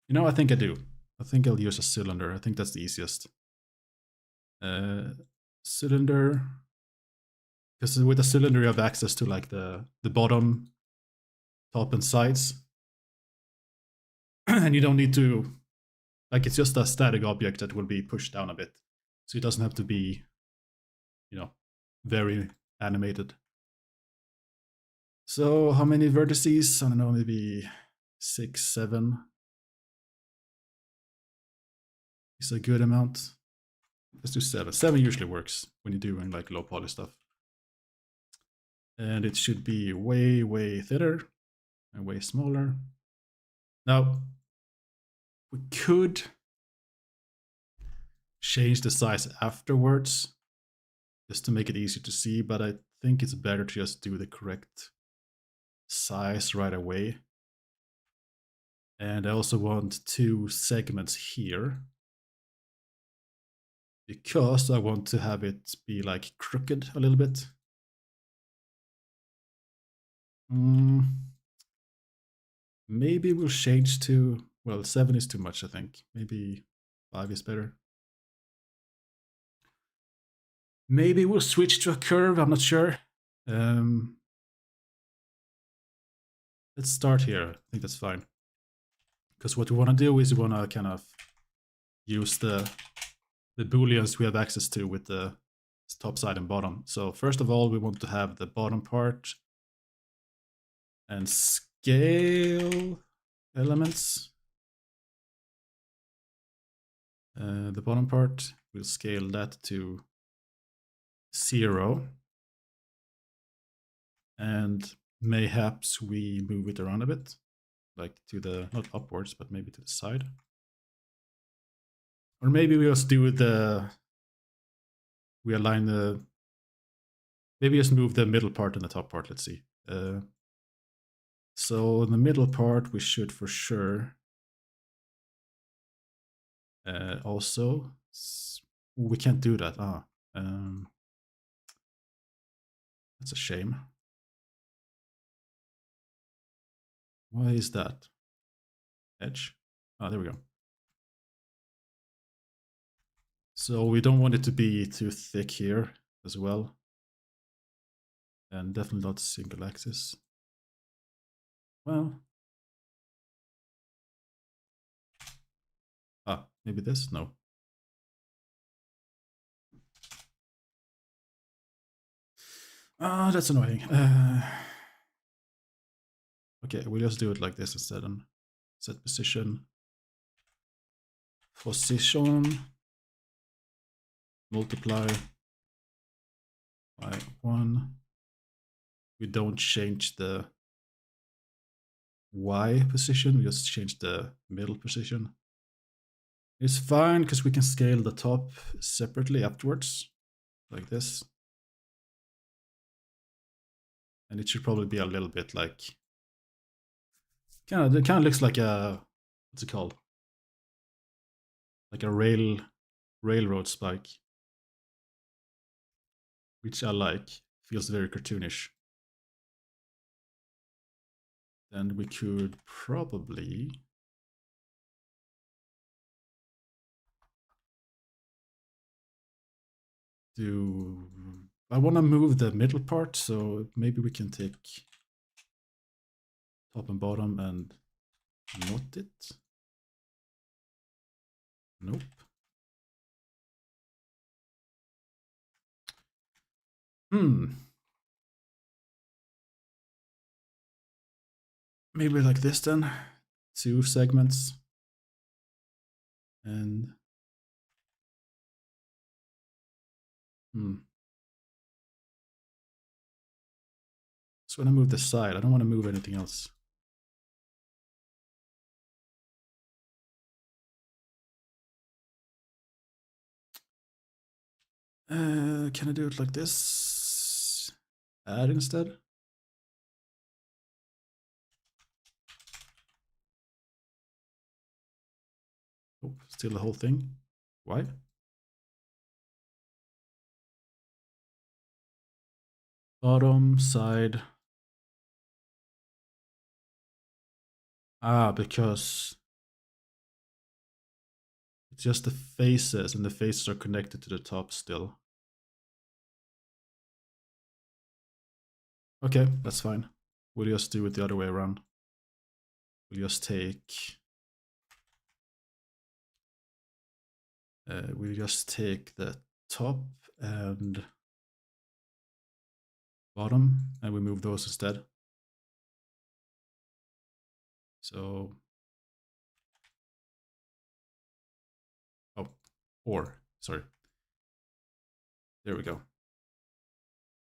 You know, I think I do. I think I'll use a cylinder. I think that's the easiest. Cylinder. Because with a cylinder you have access to like the bottom, top and sides. And you don't need to Like it's just a static object that will be pushed down a bit. So it doesn't have to be, very animated. So how many vertices? I don't know, maybe 6, 7 is a good amount. Let's do 7. 7 usually works when you're doing like low poly stuff. And it should be way, way thinner and way smaller. Now, we could change the size afterwards just to make it easier to see, but I think it's better to just do the correct size right away. And I also want 2 segments here because I want to have it be like crooked a little bit. Maybe we'll change to, well, 7 is too much, I think. Maybe 5 is better. Maybe we'll switch to a curve, I'm not sure. Let's start here. I think that's fine. Because what we want to do is we want to kind of use the booleans we have access to with the top, side, and bottom. So first of all, we want to have the bottom part and scale elements. The bottom part, we'll scale that to 0. And mayhaps we move it around a bit, like to the, not upwards, but maybe to the side. Or maybe we just do we align maybe just move the middle part and the top part, let's see. So in the middle part, we should for sure also, we can't do that. That's a shame. Why is that? Edge? There we go. So we don't want it to be too thick here as well. And definitely not single axis. Well. Maybe this? No. That's annoying. Okay, we'll just do it like this instead and set position. Position. Multiply by 1. We don't change the Y position, we just change the middle position. It's fine because we can scale the top separately afterwards, like this. And it should probably be a little bit like, it kind of looks like a, what's it called? Like a railroad spike, which I like. Feels very cartoonish. Then we could probably do, I want to move the middle part, so maybe we can take top and bottom and knot it. Nope. Maybe like this then. 2 segments. And so when I move the side, I don't want to move anything else. Can I do it like this? Add instead? Oh, still the whole thing. Why? Bottom, side. Because it's just the faces, and the faces are connected to the top still. Okay, that's fine. We'll just do it the other way around. We'll just take We just take the top and bottom and we move those instead. So, sorry. There we go.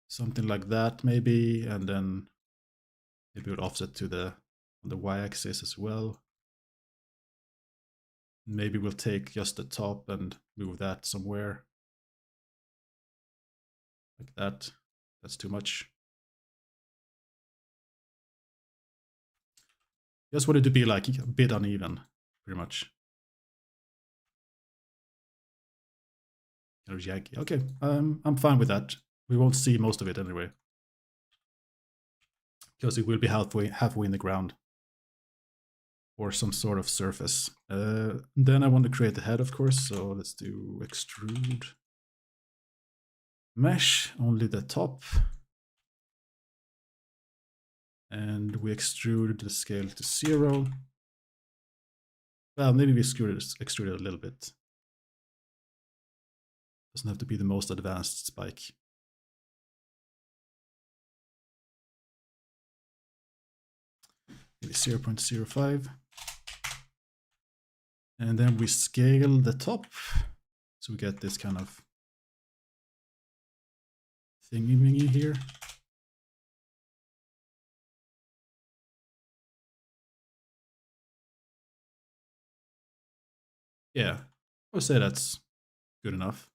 Something like that maybe, and then maybe we'll offset to the on the y-axis as well. Maybe we'll take just the top and move that somewhere. Like that. That's too much. Just want it to be like a bit uneven, pretty much. Kind of janky. Okay, I'm fine with that. We won't see most of it anyway. Because it will be halfway in the ground. Or some sort of surface. Then I want to create the head, of course, so let's do extrude. Mesh, only the top. And we extrude the scale to 0. Well, maybe we extrude it a little bit. Doesn't have to be the most advanced spike. Maybe 0.05. And then we scale the top. So we get this kind of thingy-mingy here. Yeah, I would say that's good enough.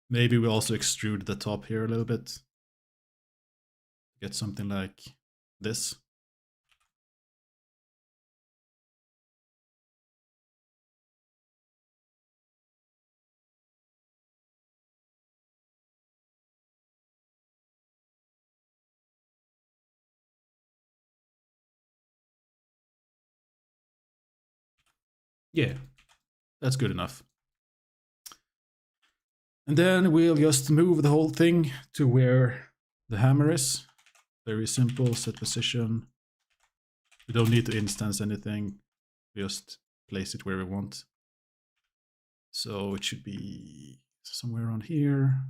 Maybe we also extrude the top here a little bit. Get something like this. Yeah, that's good enough. And then we'll just move the whole thing to where the hammer is. Very simple, set position. We don't need to instance anything. We just place it where we want. So it should be somewhere around here,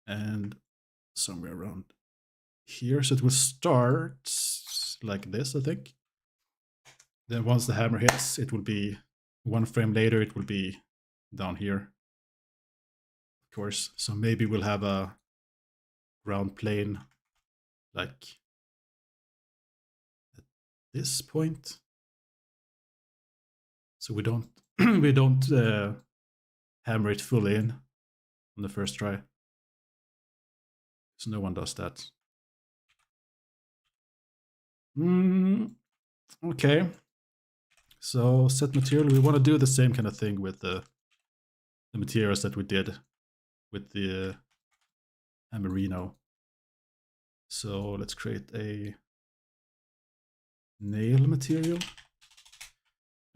and somewhere around here. So it will start like this, I think. Then once the hammer hits, it will be one frame later, it will be down here, of course. So maybe we'll have a ground plane like at this point. So we don't we don't hammer it fully in on the first try. So no one does that. Okay. So set material. We want to do the same kind of thing with the materials that we did with the hammerino. So let's create a nail material.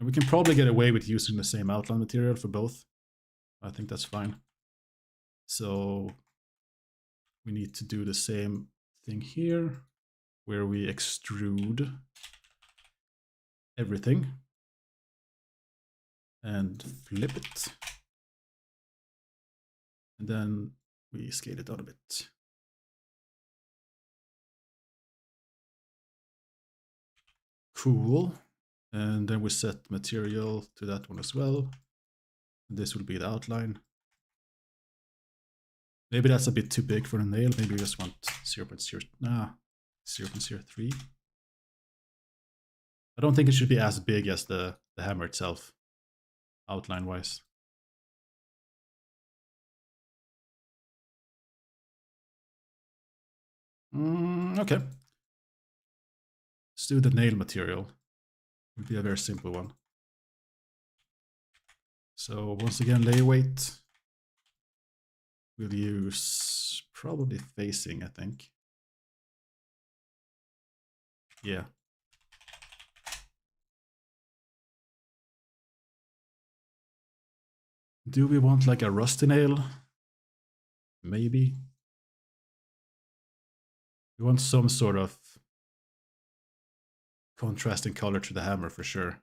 And we can probably get away with using the same outline material for both. I think that's fine. So we need to do the same thing here, where we extrude everything and flip it. And then we scale it out a bit. Cool. And then we set material to that one as well. This will be the outline. Maybe that's a bit too big for the nail. Maybe we just want 0.03. I don't think it should be as big as the hammer itself, outline-wise. Okay. Let's do the nail material. It will be a very simple one. So once again, layer weight. We'll use probably facing, I think. Yeah. Do we want like a rusty nail? Maybe. We want some sort of contrasting color to the hammer for sure.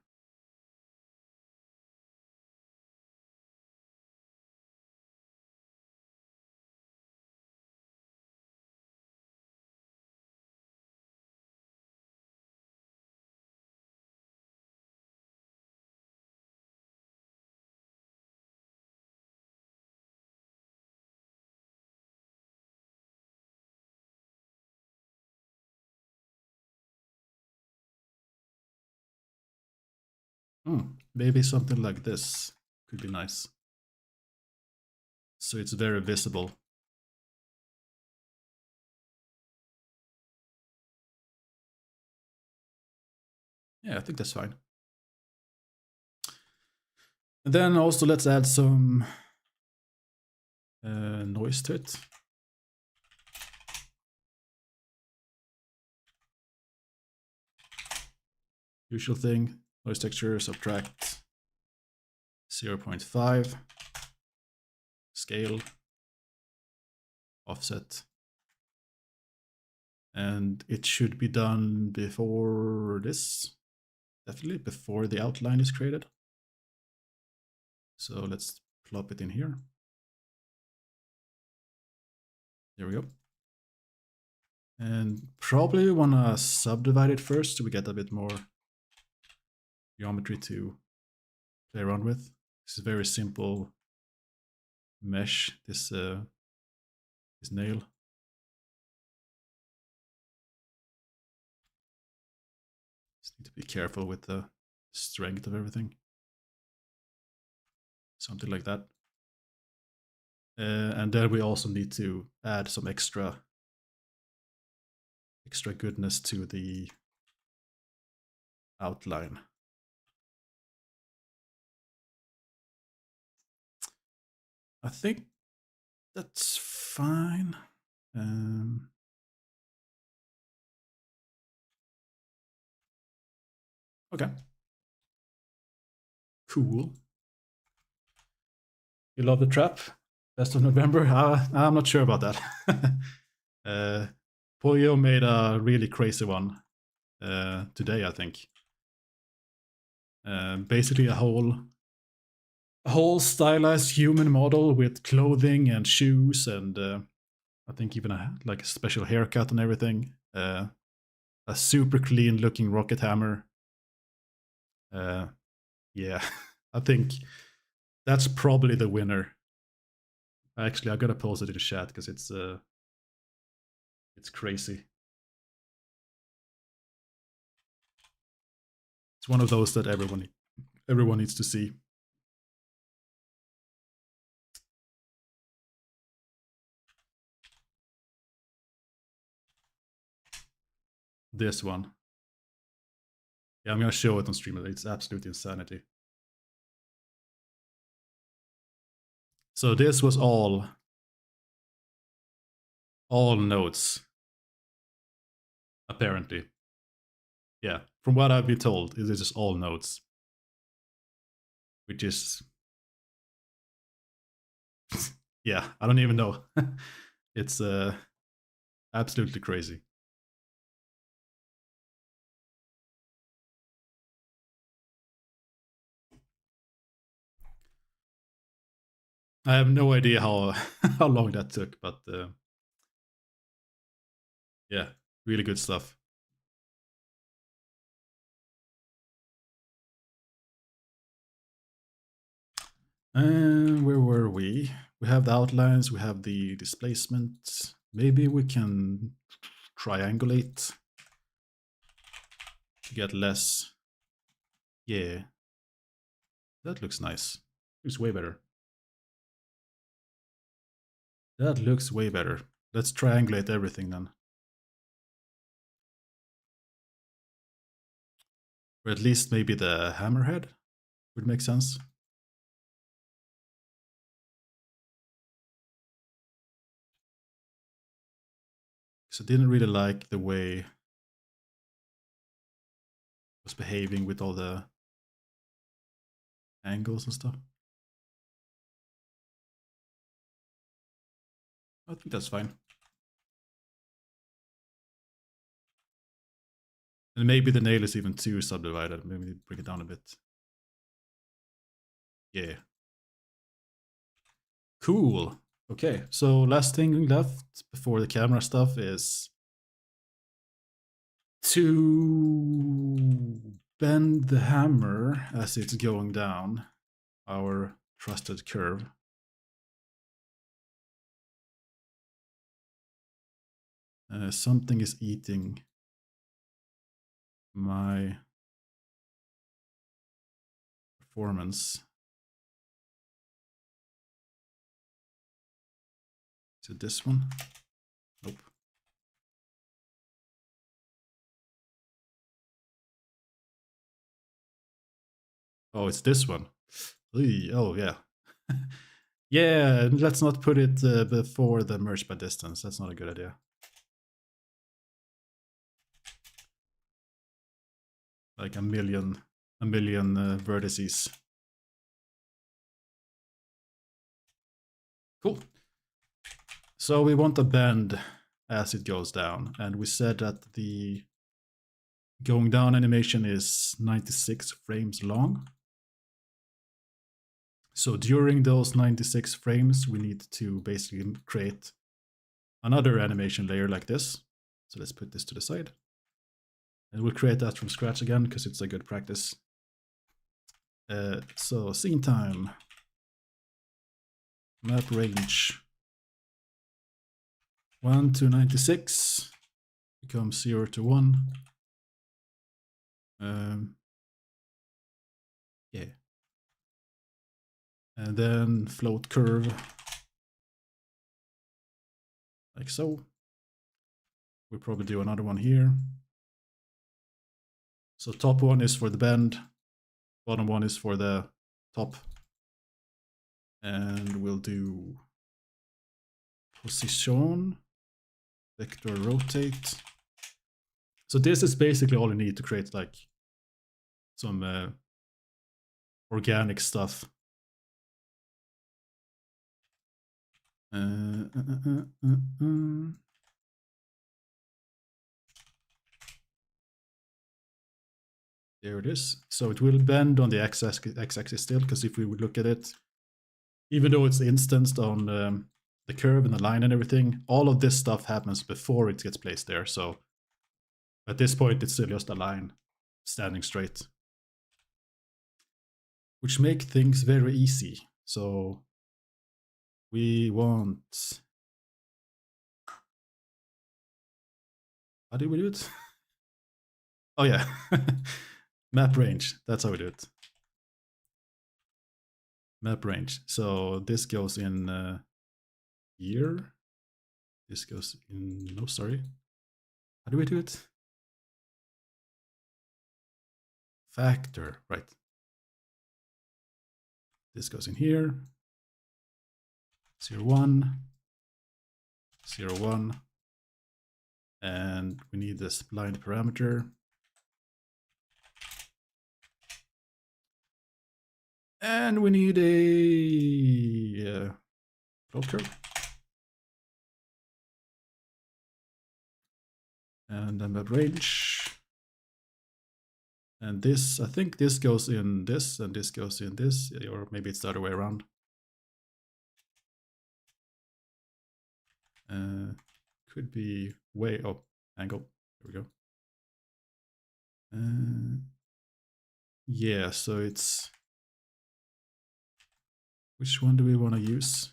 Maybe something like this could be nice. So it's very visible. Yeah, I think that's fine. And then also let's add some noise to it. Usual thing, noise texture, subtract 0.5, scale, offset. And it should be done before this, definitely before the outline is created. So let's plop it in here. There we go. And probably want to subdivide it first so we get a bit more geometry to play around with. This is a very simple mesh, this nail. Just need to be careful with the strength of everything. Something like that. And then we also need to add some extra goodness to the outline. I think that's fine. Okay. Cool. You love the trap? Best of November? I'm not sure about that. Polio made a really crazy one today, I think. Basically a whole stylized human model with clothing and shoes and I think even like a special haircut and everything. A super clean looking rocket hammer. Yeah, I think that's probably the winner. Actually, I gotta post it in the chat because it's crazy. It's one of those that everyone needs to see. This one. Yeah, I'm gonna show it on stream. It's absolute insanity. So this was all notes, apparently. Yeah, from what I've been told, it is just all notes, which is yeah, I don't even know. It's absolutely crazy. I have no idea how how long that took, but yeah, really good stuff. And where were we? We have the outlines, we have the displacement. Maybe we can triangulate to get less. Yeah, that looks nice. Looks way better. That looks way better. Let's triangulate everything then. Or at least maybe the hammerhead would make sense. Because I didn't really like the way it was behaving with all the angles and stuff. I think that's fine. And maybe the nail is even too subdivided. Maybe bring it down a bit. Yeah. Cool. Okay, so last thing left before the camera stuff is to bend the hammer as it's going down our trusted curve. Something is eating my performance. Is it this one? Nope. Oh, it's this one. Oh, yeah. Yeah, let's not put it before the merge by distance. That's not a good idea. Like a million vertices. Cool. So we want a bend as it goes down, and we said that the going down animation is 96 frames long. So during those 96 frames, we need to basically create another animation layer like this. So let's put this to the side. And we'll create that from scratch again because it's a good practice. So scene time, map range, 1 to 96 becomes 0 to 1. Yeah. And then float curve, like so. We'll probably do another one here. So top one is for the bend, bottom one is for the top. And we'll do position, vector rotate. So this is basically all you need to create like some organic stuff. There it is. So it will bend on the x-axis still, because if we would look at it, even though it's instanced on the curve and the line and everything, all of this stuff happens before it gets placed there. So at this point, it's still just a line standing straight, which make things very easy. So we want... How do we do it? Oh yeah, map range. That's how we do it. Map range. So this goes in year. This goes in, no, sorry. How do we do it? Factor, right. This goes in here. 0, 1, 0, 1. And we need this blind parameter. And we need a float curve. And then map range. And this, I think this goes in this, and this goes in this, or maybe it's the other way around. Could be way, oh, angle, there we go. Yeah, so it's, which one do we want to use?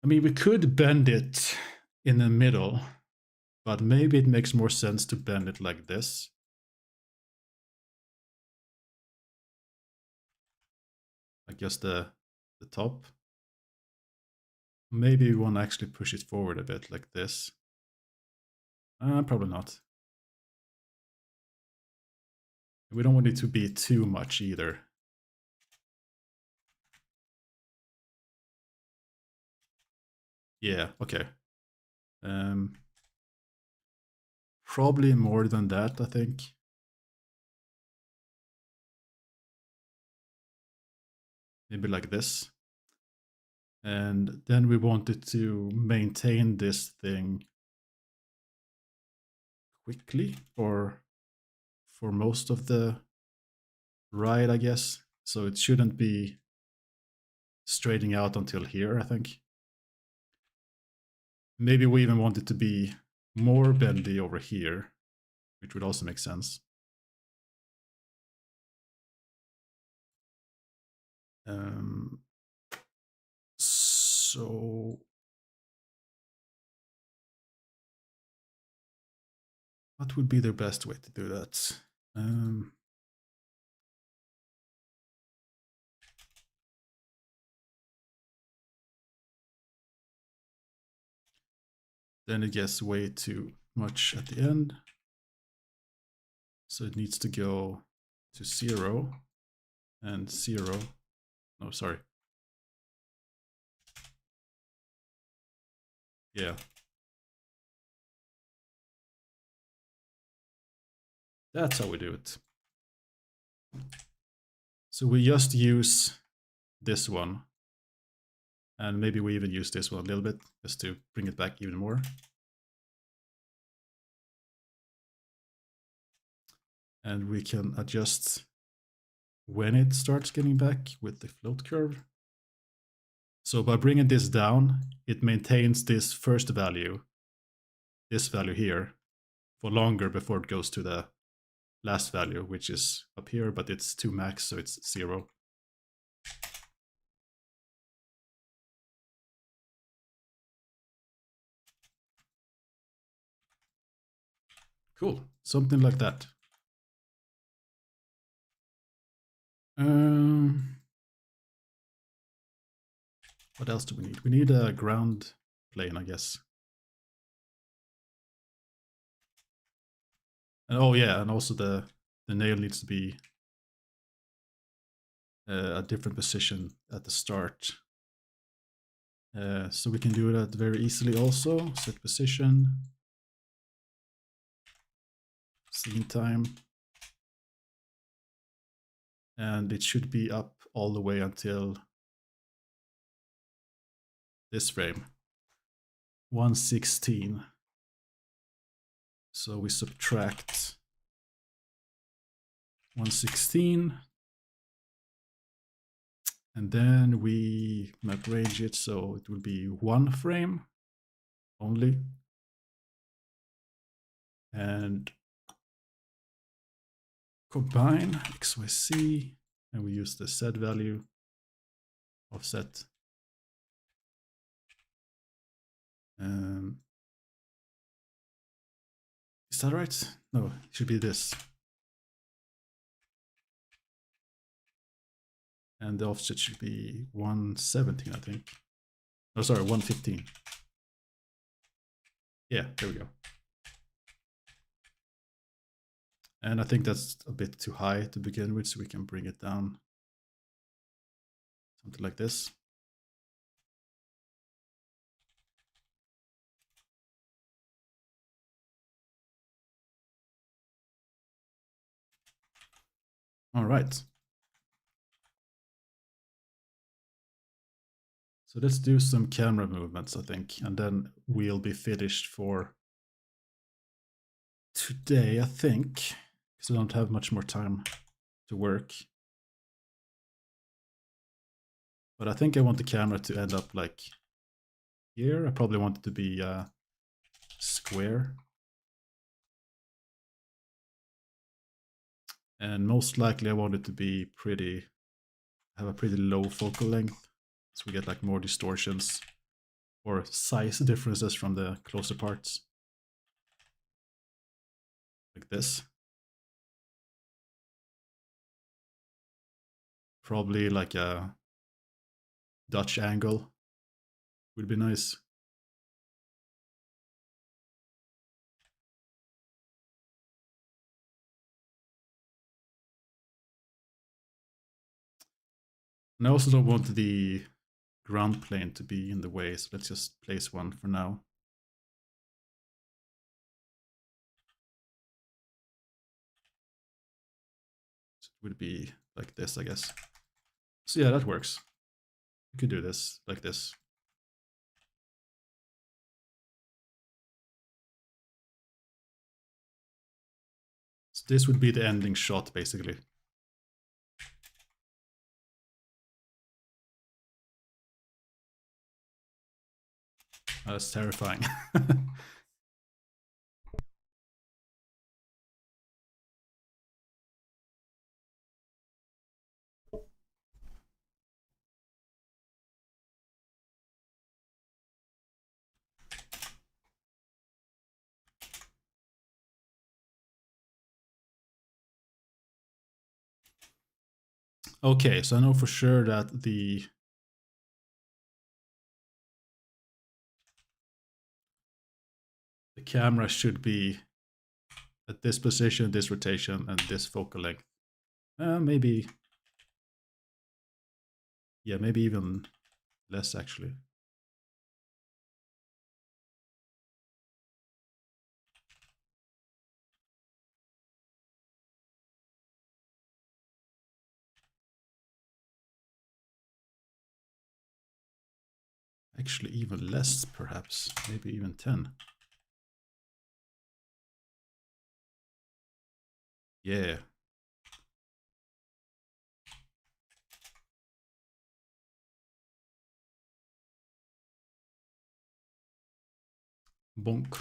I mean, we could bend it in the middle, but maybe it makes more sense to bend it like this. Like just the top. Maybe we want to actually push it forward a bit like this. Probably not. We don't want it to be too much either. Yeah, okay. Probably more than that, I think. Maybe like this. And then we wanted to maintain this thing quickly, or for most of the ride, I guess. So it shouldn't be straightening out until here, I think. Maybe we even want it to be more bendy over here, which would also make sense. So what would be the best way to do that? then it gets way too much at the end. So it needs to go to 0 and 0. No, sorry. Yeah. That's how we do it. So we just use this one. And maybe we even use this one a little bit just to bring it back even more. And we can adjust when it starts getting back with the float curve. So by bringing this down, it maintains this first value, this value here, for longer before it goes to the last value, which is up here, but it's 2 max, so it's 0. Cool, something like that. What else do we need? We need a ground plane, I guess. And oh yeah, and also the nail needs to be a different position at the start. So we can do that very easily also. Set position, scene time, and it should be up all the way until this frame, 116. So we subtract 116, and then we map range it so it will be 1 frame only, and combine XYZ, and we use the Z value offset. Is that right? No, it should be this. And the offset should be 117, I think. Oh, sorry, 115. Yeah, there we go. And I think that's a bit too high to begin with, so we can bring it down. Something like this. All right. So let's do some camera movements, I think, and then we'll be finished for today, I think, because I don't have much more time to work. But I think I want the camera to end up like here. I probably want it to be square. And most likely I want it to be have a pretty low focal length, so we get like more distortions or size differences from the closer parts. Like this. Probably like a Dutch angle would be nice. And I also don't want the ground plane to be in the way, so let's just place one for now. So it would be like this, I guess. So yeah, that works. We could do this like this. So this would be the ending shot, basically. That's terrifying. Okay, so I know for sure that the the camera should be at this position, this rotation, and this focal length. Maybe, yeah, maybe even less actually. Actually, even less, perhaps. Maybe even 10. Yeah. Bonk.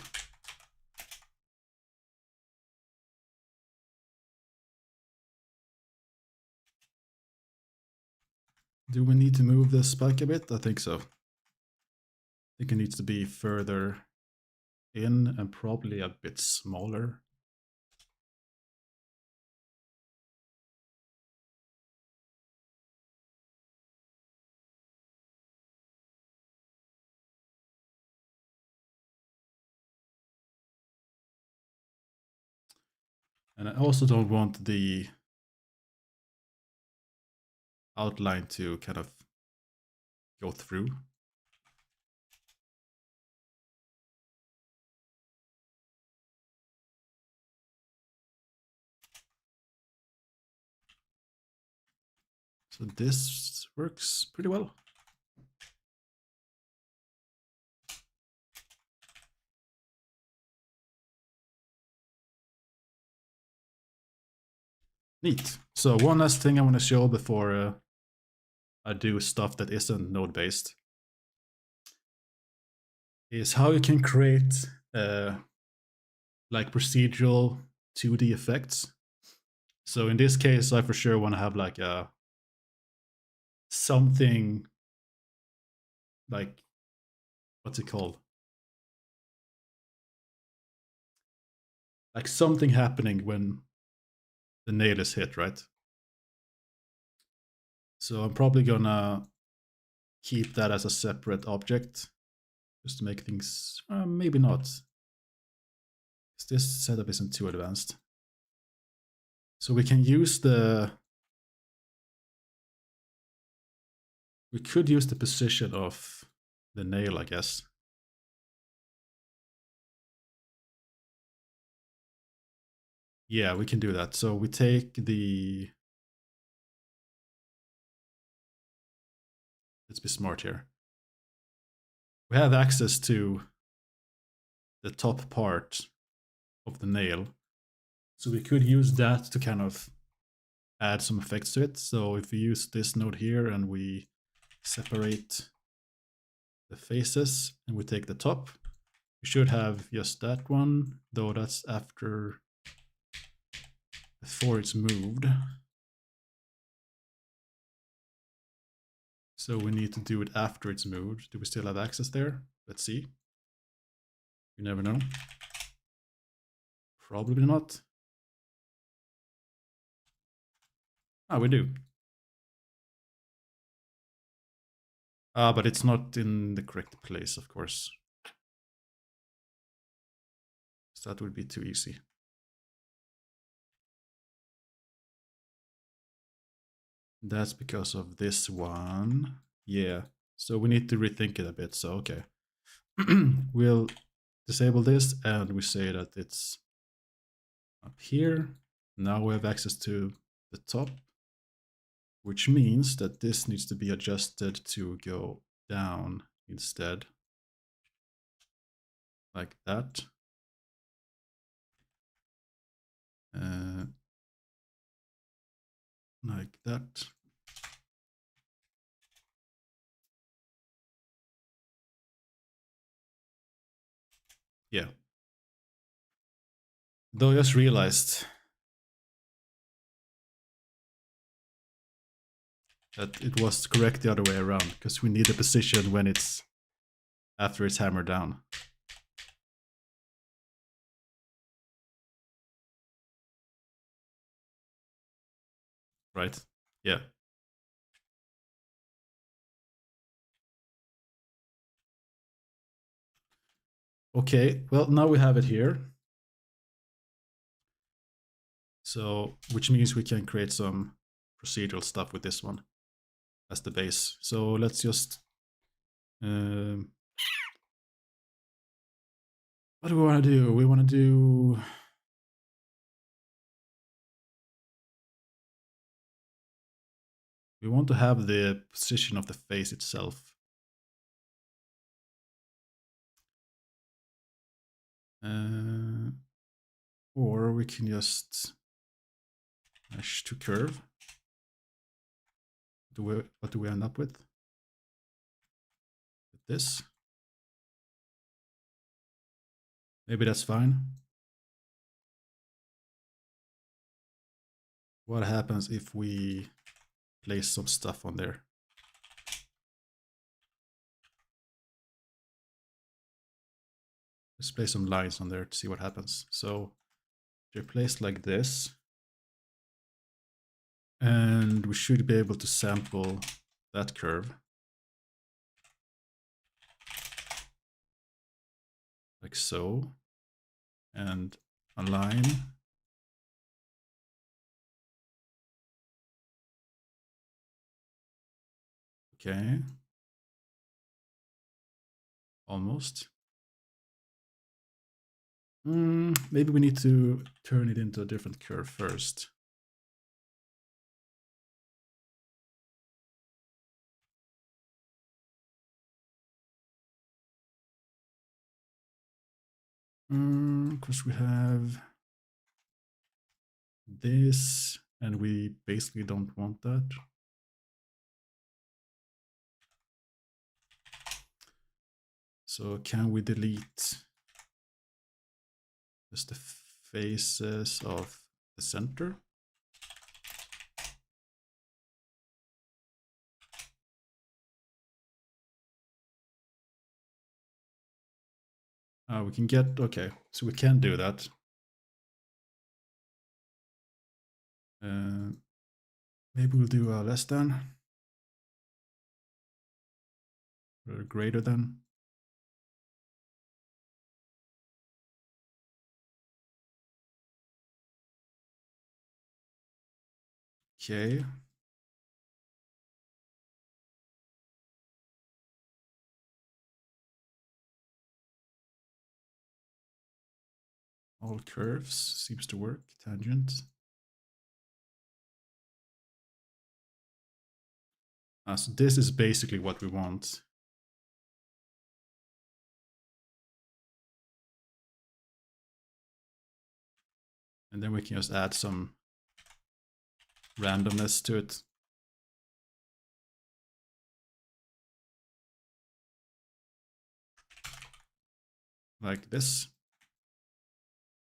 Do we need to move the spike a bit? I think so. I think it needs to be further in and probably a bit smaller. And I also don't want the outline to kind of go through. So this works pretty well. Neat. So one last thing I want to show before I do stuff that isn't node based is how you can create like procedural 2D effects. So in this case, I for sure want to have like a something like, what's it called? Like something happening when the nail is hit, right? So I'm probably gonna keep that as a separate object just to make things, maybe not. This setup isn't too advanced. So we can use we could use the position of the nail, I guess. Yeah, we can do that. So we take let's be smart here. We have access to the top part of the nail. So we could use that to kind of add some effects to it. So if we use this node here and we separate the faces and we take the top, we should have just that one, though that's before it's moved. So we need to do it after it's moved. Do we still have access there? Let's see. You never know. Probably not. Ah, we do. But it's not in the correct place, of course. So that would be too easy. That's because of this one. Yeah. So we need to rethink it a bit. So, okay. We'll disable this and we say that it's up here. Now we have access to the top, which means that this needs to be adjusted to go down instead. Like that. Like that. Yeah. Though I just realized that it was correct the other way around, because we need a position when it's after it's hammered down. Right? Yeah. Okay, well, now we have it here. So, which means we can create some procedural stuff with this one as the base. So let's just, what do we want to do? We want to do, we want to have the position of the face itself. Or we can just mesh to curve. What do we end up with? With this. Maybe that's fine. What happens if we place some stuff on there? Let's place some lines on there to see what happens. So they're placed like this. And we should be able to sample that curve. Like so. And align. Okay. Almost. Maybe we need to turn it into a different curve first. Because we have this, and we basically don't want that. So can we delete just the faces of the center? We can get, okay, so we can do that. Maybe we'll do a less than or greater than. Okay. All curves seems to work. Tangent. So this is basically what we want. And then we can just add some randomness to it. Like this.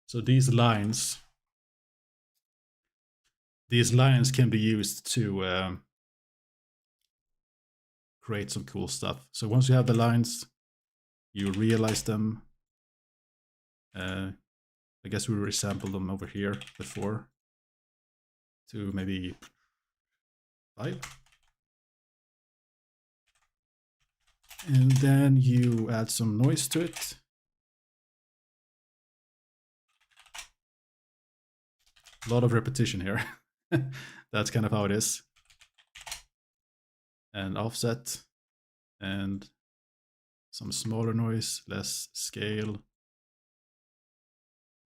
So these lines can be used to create some cool stuff. So once you have the lines, you realize them. I guess we resampled them over here before to maybe 5. And then you add some noise to it. A lot of repetition here. That's kind of how it is. And offset and some smaller noise, less scale.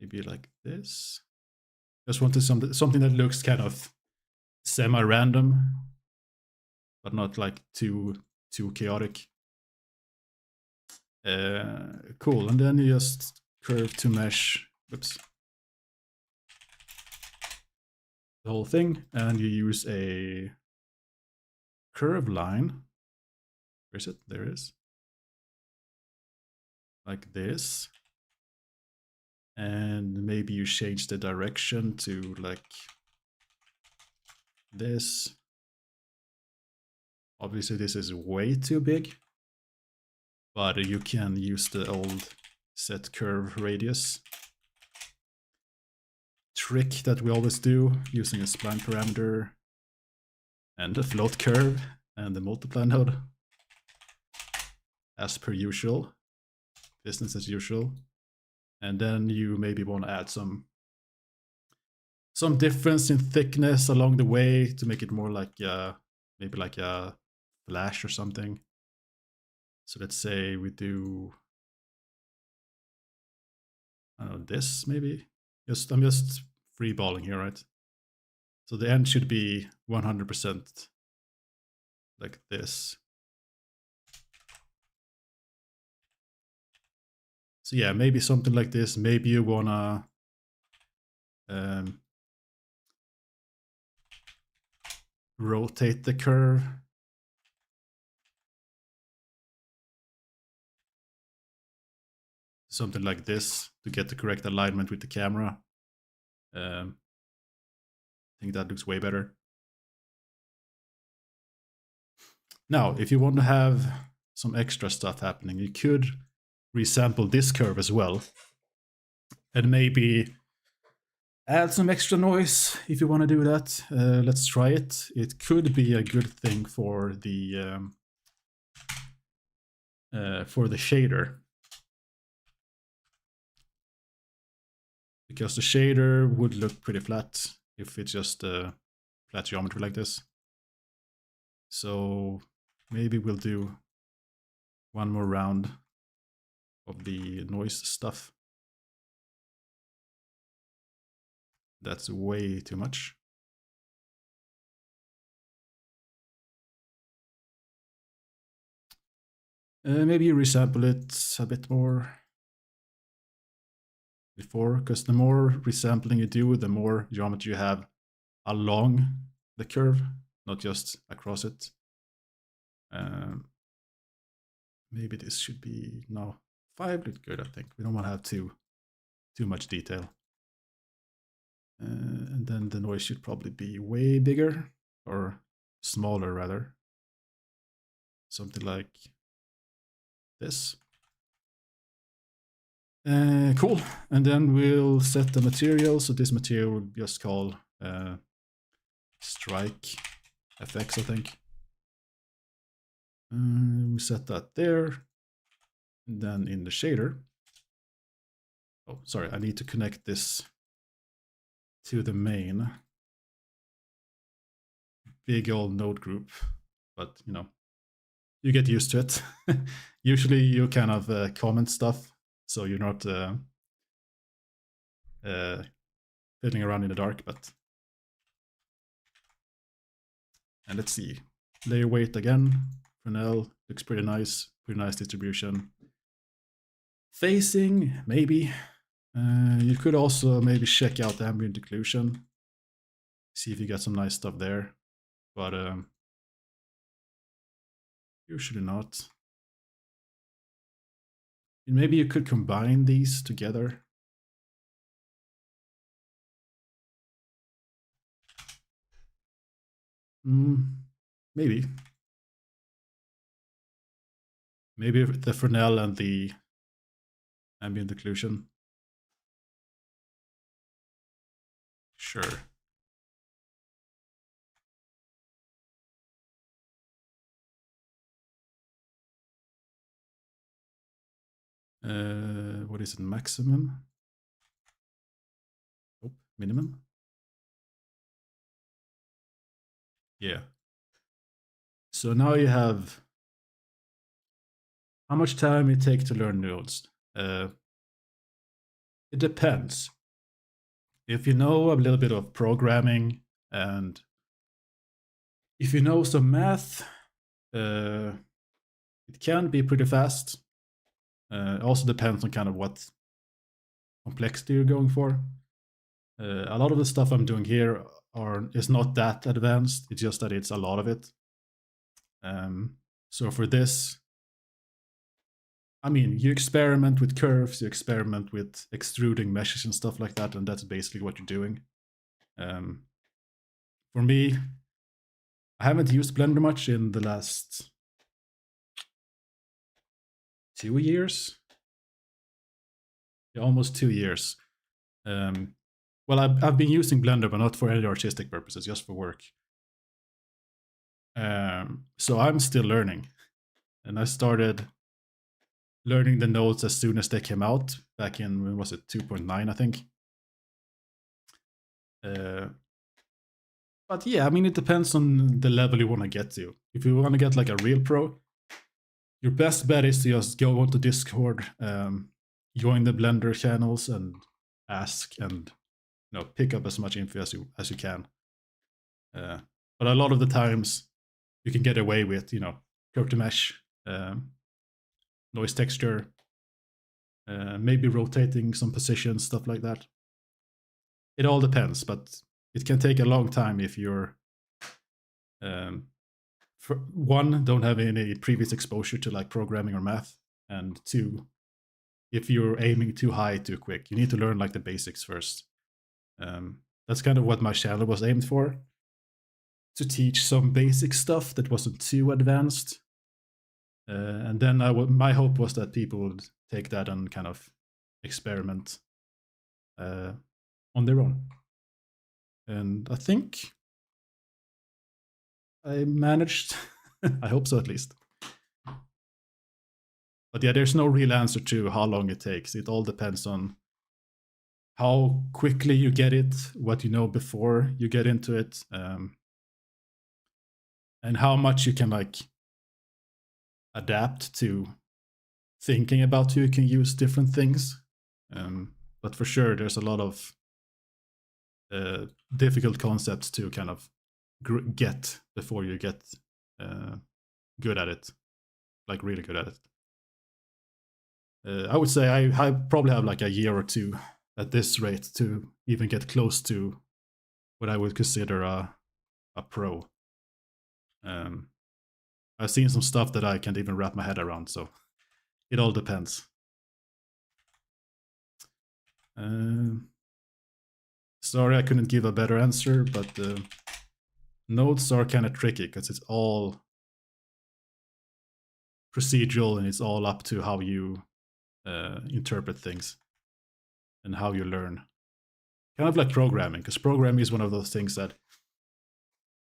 Maybe like this. Just wanted something that looks kind of semi-random, but not like too chaotic. Cool. And then you just curve to mesh. Oops. The whole thing, and you use a curve line. Where is it? There it is. Like this. And maybe you change the direction to like this. Obviously this is way too big, but you can use the old set curve radius trick that we always do using a spline parameter and a float curve and the multiply node as per usual. business as usual. And then you maybe want to add some difference in thickness along the way to make it more like maybe like a flash or something. So let's say we do, I don't know, this maybe. I'm just freeballing here, right? So the end should be 100% like this. So yeah, maybe something like this. Maybe you wanna rotate the curve. Something like this to get the correct alignment with the camera. I think that looks way better. Now, if you want to have some extra stuff happening, you could resample this curve as well. And maybe add some extra noise if you want to do that. Let's try it. It could be a good thing for the shader. Because the shader would look pretty flat if it's just flat geometry like this. So maybe we'll do one more round of the noise stuff. That's way too much. Maybe you resample it a bit more before, because the more resampling you do, the more geometry you have along the curve, not just across it. Maybe this should be, no, 5 looked good, I think. We don't want to have too much detail. And then the noise should probably be way bigger, or smaller rather. Something like this. Cool. And then we'll set the material. So this material will just call strike FX, I think. We set that there. And then in the shader. Oh, sorry, I need to connect this to the main. Big old node group. But, you know, you get used to it. Usually you kind of comment stuff, so you're not fiddling around in the dark, but... And let's see. Layer weight again. Fresnel looks pretty nice distribution. Phasing, maybe. You could also maybe check out the ambient occlusion. See if you get some nice stuff there. But usually not. And maybe you could combine these together. Maybe. Maybe the Fresnel and the ambient occlusion. Sure. What is it, maximum? Oh, minimum? Yeah. So now you have how much time it takes to learn nodes. It depends. If you know a little bit of programming and if you know some math, it can be pretty fast. It also depends on kind of what complexity you're going for. A lot of the stuff I'm doing here is not that advanced. It's just that it's a lot of it. So for this, I mean, you experiment with curves, you experiment with extruding meshes and stuff like that, and that's basically what you're doing. For me, I haven't used Blender much in the last 2 years. Yeah, almost 2 years. Well, I've been using Blender, but not for any artistic purposes, just for work. So I'm still learning. And I started learning the nodes as soon as they came out back in, when was it, 2.9, I think. But yeah, I mean, it depends on the level you want to get to. If you want to get like a real pro, your best bet is to just go onto Discord, join the Blender channels, and ask and pick up as much info as you can. But a lot of the times, you can get away with curve to mesh, noise texture, maybe rotating some positions, stuff like that. It all depends, but it can take a long time if you're for one, don't have any previous exposure to like programming or math, and two, if you're aiming too high too quick, you need to learn like the basics first. That's kind of what my channel was aimed for, to teach some basic stuff that wasn't too advanced. And then my hope was that people would take that and kind of experiment on their own. And I think I managed. I hope so, at least. But yeah, there's no real answer to how long it takes. It all depends on how quickly you get it, what you know before you get into it, and how much you can like adapt to thinking about who you can use different things. But for sure, there's a lot of difficult concepts to kind of get before you get good at it, like really good at it. I would say I probably have like a year or two at this rate to even get close to what I would consider a pro. I've seen some stuff that I can't even wrap my head around, so it all depends. Sorry I couldn't give a better answer, but nodes are kind of tricky because it's all procedural and it's all up to how you interpret things and how you learn. Kind of like programming, because programming is one of those things that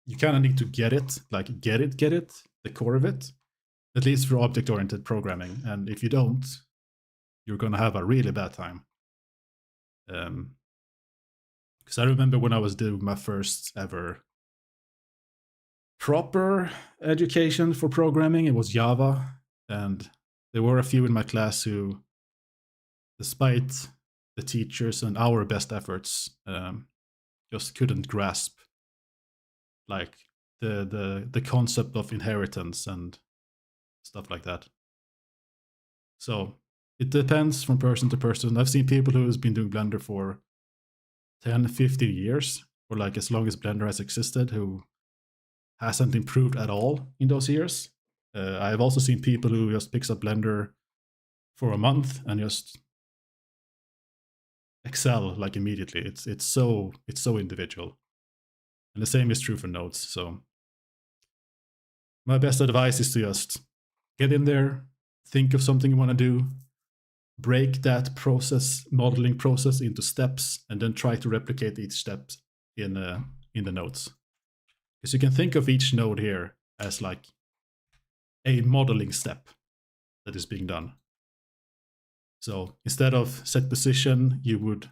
you kind of need to get it, like get it, the core of it, at least for object-oriented programming. And if you don't, you're going to have a really bad time. Because I remember when I was doing my first ever proper education for programming, it was Java. And there were a few in my class who, despite the teachers and our best efforts, just couldn't grasp like the concept of inheritance and stuff like that. So it depends from person to person. I've seen people who's been doing Blender for 10, 15 years, or like as long as Blender has existed, who hasn't improved at all in those years. I've also seen people who just picks up Blender for a month and just excel like immediately. It's so individual, and the same is true for nodes. So my best advice is to just get in there, think of something you want to do, break that modeling process into steps, and then try to replicate each step in the nodes. Because you can think of each node here as like a modeling step that is being done. So instead of set position, you would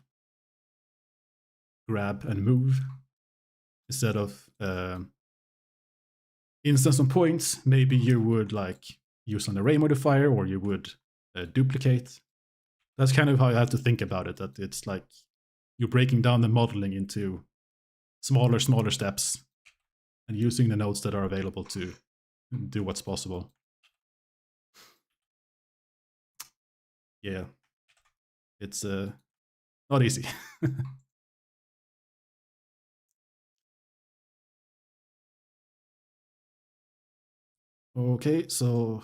grab and move. Instead of instance on points, maybe you would like use an array modifier, or you would duplicate. That's kind of how you have to think about it, that it's like you're breaking down the modeling into smaller steps and using the nodes that are available to do what's possible. Yeah, it's not easy. Okay, so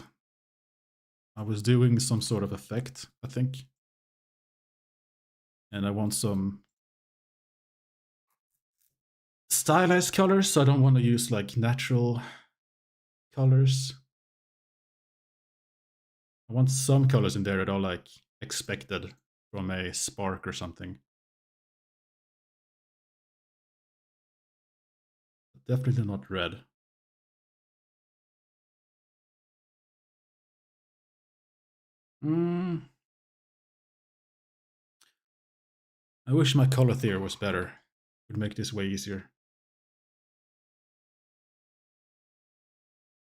I was doing some sort of effect, I think. And I want some stylized colors, so I don't want to use like natural colors. I want some colors in there that are like expected from a spark or something. Definitely not red. I I wish my color theory was better. Would make this way easier.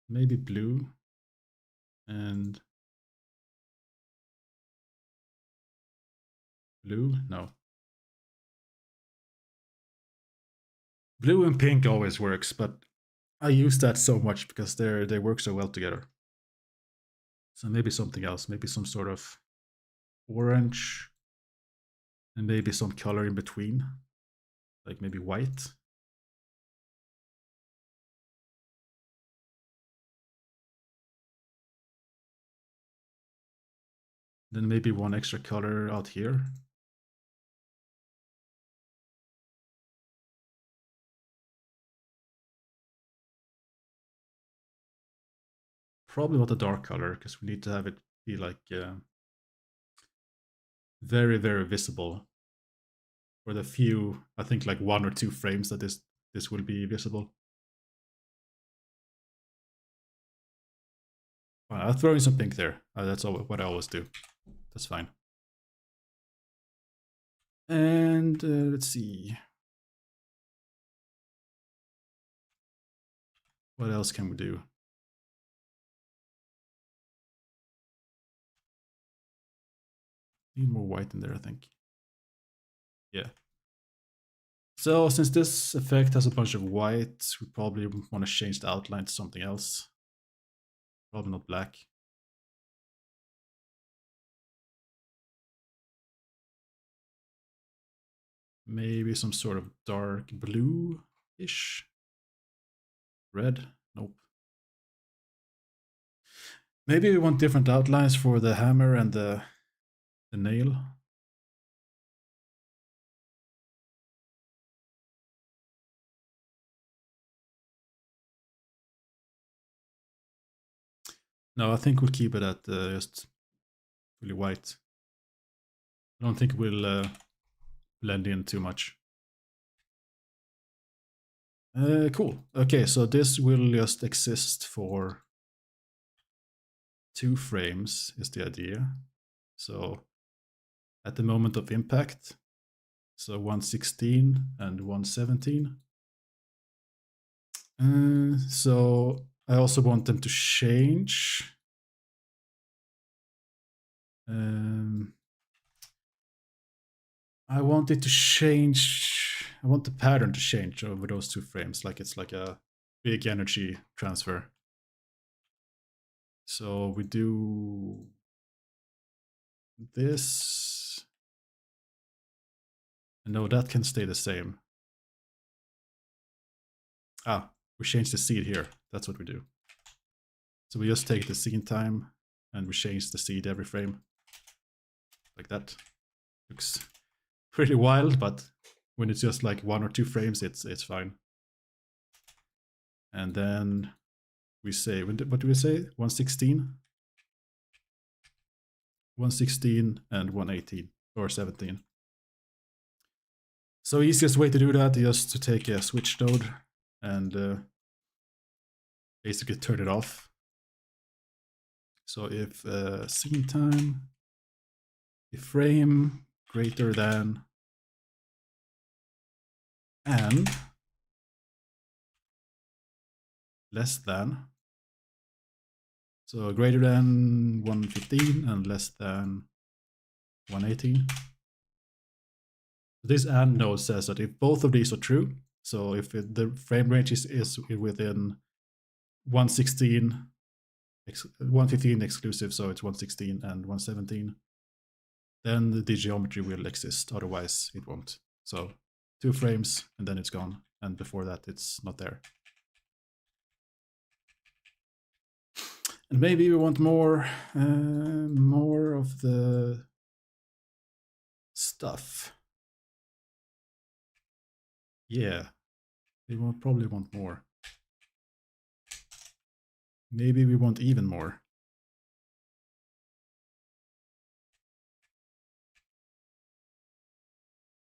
Maybe blue and blue? No. Blue and pink always works, but I use that so much because they work so well together. So maybe something else, maybe some sort of orange and maybe some color in between, like maybe white. Then maybe one extra color out here. Probably not a dark color because we need to have it be like very, very visible. For the few, I think like 1 or 2 frames that this will be visible. I'll throw in some pink there. That's what I always do. That's fine. And let's see. What else can we do? Need more white in there, I think. Yeah. So since this effect has a bunch of white, we probably want to change the outline to something else. Probably not black. Maybe some sort of dark blue-ish. Red? Nope. Maybe we want different outlines for the hammer and the nail. No, I think we'll keep it at just really white. I don't think we'll blend in too much. Cool. Okay, so this will just exist for 2 frames is the idea. So at the moment of impact, so 116 and 117. So I also want them to change. I want it to change. I want the pattern to change over those 2 frames, like it's like a big energy transfer. So we do this. No, that can stay the same. We change the seed here. That's what we do. So we just take the scene time and we change the seed every frame. Like that. Looks pretty wild, but when it's just like 1 or 2 frames, it's fine. And then we say, what do we say? 116? 116 and 118 or 17. So easiest way to do that is just to take a switch node and basically turn it off. So if scene time, if frame greater than and less than, so greater than 115 and less than 118. This and node says that if both of these are true, so if the frame range is within 116, 115 exclusive, so it's 116 and 117, then the geometry will exist, otherwise it won't. So 2 frames and then it's gone, and before that it's not there. And maybe we want more of the stuff. Yeah, we will probably want more. Maybe we want even more.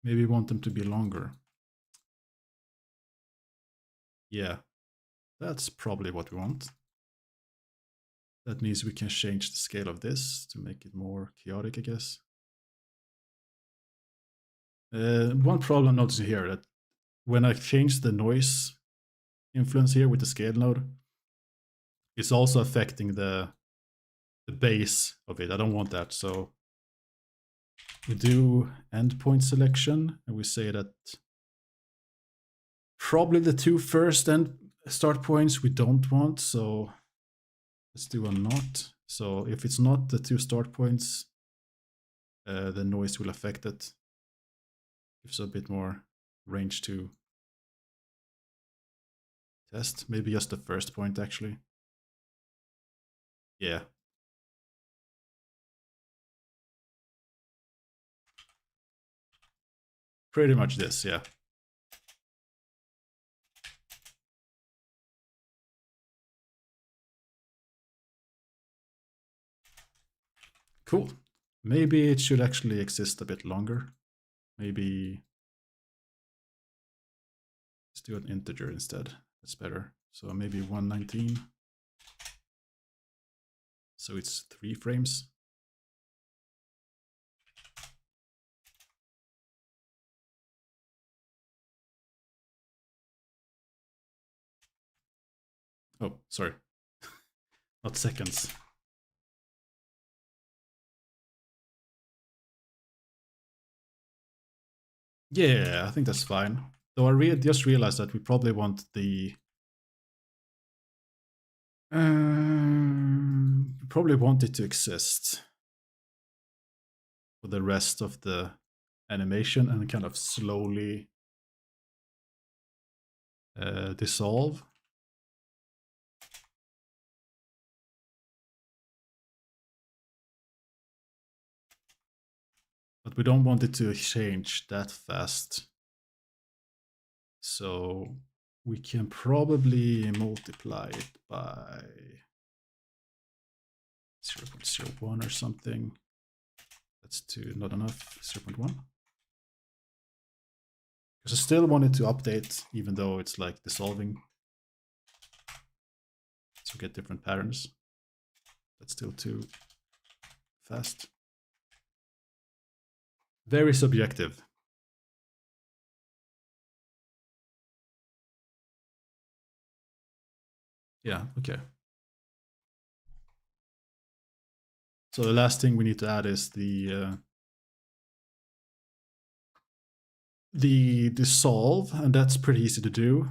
Maybe we want them to be longer. Yeah, that's probably what we want. That means we can change the scale of this to make it more chaotic, I guess. One problem I'm noticing here that when I change the noise influence here with the scale node, it's also affecting the base of it. I don't want that, so we do endpoint selection and we say that probably the two first end start points we don't want, so let's do a not. So if it's not the two start points, the noise will affect it. Gives a bit more range to test. Maybe just the first point actually. Yeah. Pretty much this, yeah. Cool. Maybe it should actually exist a bit longer. Maybe let's do an integer instead. That's better. So maybe 119. So it's 3 frames. Oh, sorry. Not seconds. Yeah, I think that's fine. Though I just realized that we probably want the... we probably want it to exist for the rest of the animation and kind of slowly dissolve. But we don't want it to change that fast. So we can probably multiply it by 0.01 or something. That's not enough, 0.1. Because I still wanted to update, even though it's like dissolving. So get different patterns. That's still too fast. Very subjective. Yeah, okay. So the last thing we need to add is the dissolve, and that's pretty easy to do.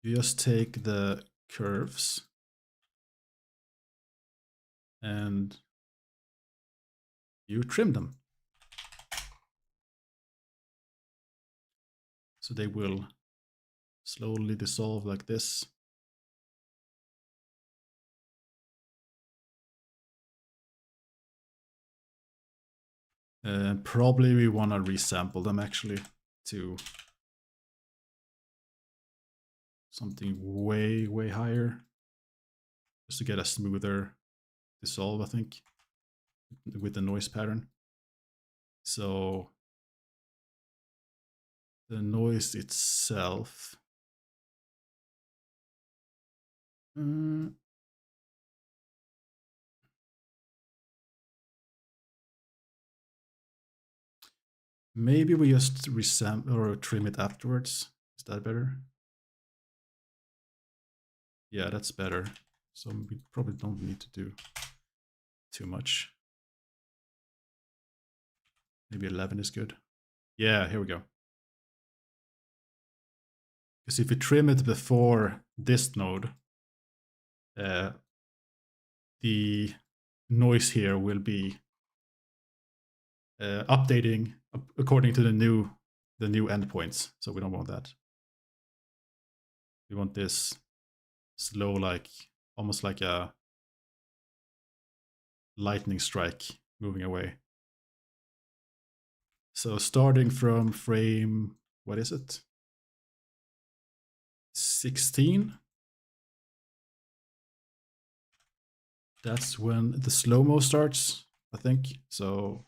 You just take the curves and you trim them. So they will slowly dissolve like this. Probably we want to resample them actually to something way, way higher. Just to get a smoother dissolve, I think, with the noise pattern. So the noise itself. Maybe we just resample or trim it afterwards. Is that better? Yeah, that's better. So we probably don't need to do too much. Maybe 11 is good. Yeah, here we go. Because if we trim it before this node, the noise here will be updating according to the new endpoints. So we don't want that. We want this slow, like almost like a lightning strike moving away. So starting from frame, what is it? 16. That's when the slow-mo starts, I think. So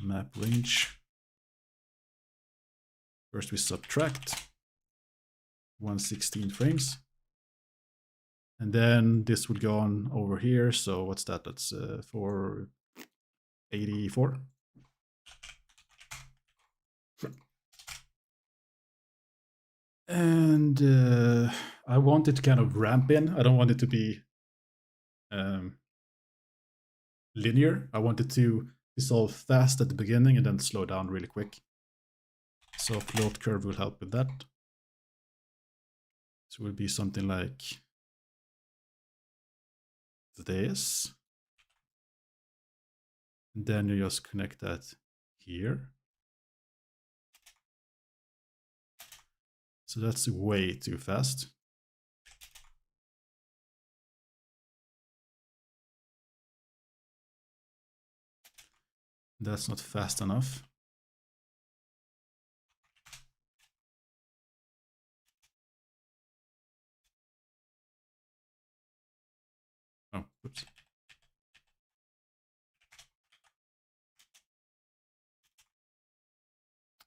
map range First we subtract 116 frames. And then this will go on over here. So what's that? That's 484. And I want it to kind of ramp in. I don't want it to be linear. I want it to dissolve fast at the beginning and then slow down really quick. So float curve will help with that. So it will be something like this. And then you just connect that here. So that's way too fast. That's not fast enough. Oh, oops.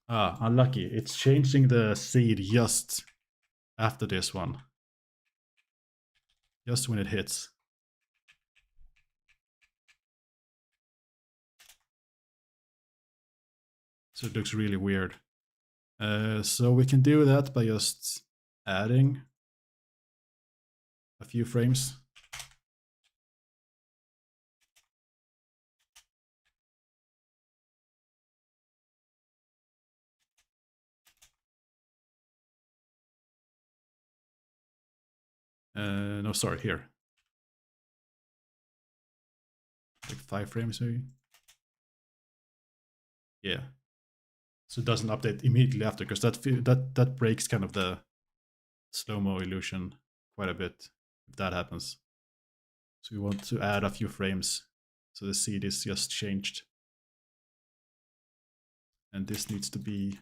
Ah, unlucky. It's changing the seed just after this one. Just when it hits. So it looks really weird. So we can do that by just adding a few frames. No, sorry, here. Like 5 frames maybe. Yeah. So it doesn't update immediately after, because that breaks kind of the slow-mo illusion quite a bit if that happens. So we want to add a few frames. So the seed is just changed. And this needs to be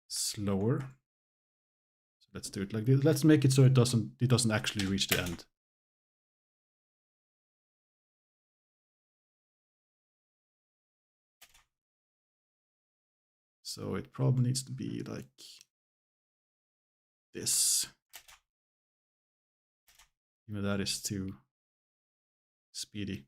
slower. So let's do it like this. Let's make it so it doesn't actually reach the end. So it probably needs to be like this. Even that is too speedy.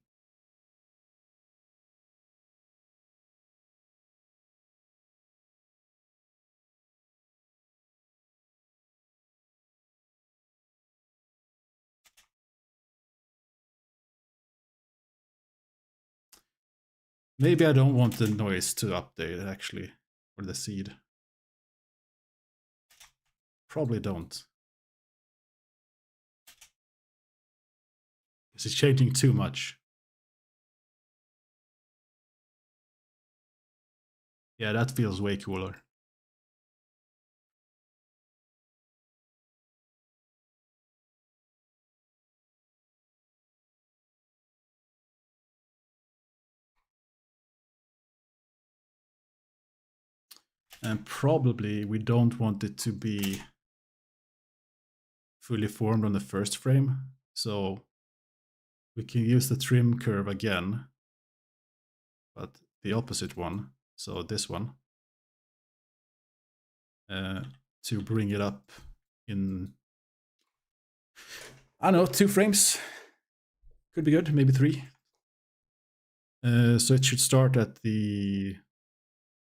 Maybe I don't want the noise to update actually, or the seed. Probably don't. Because it's changing too much. Yeah, that feels way cooler. And probably we don't want it to be fully formed on the first frame. So we can use the trim curve again, but the opposite one, so this one, to bring it up in, I don't know, 2 frames. Could be good, maybe 3. So it should start at the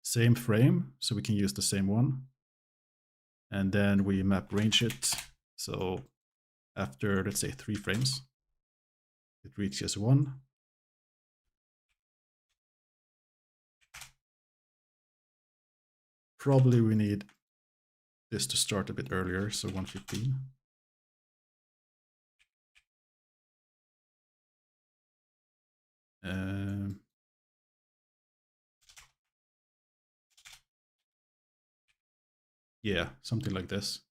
same frame, so we can use the same one. And then we map range it. So after, let's say, 3 frames, it reaches 1. Probably we need this to start a bit earlier, so 115. Yeah, something like this.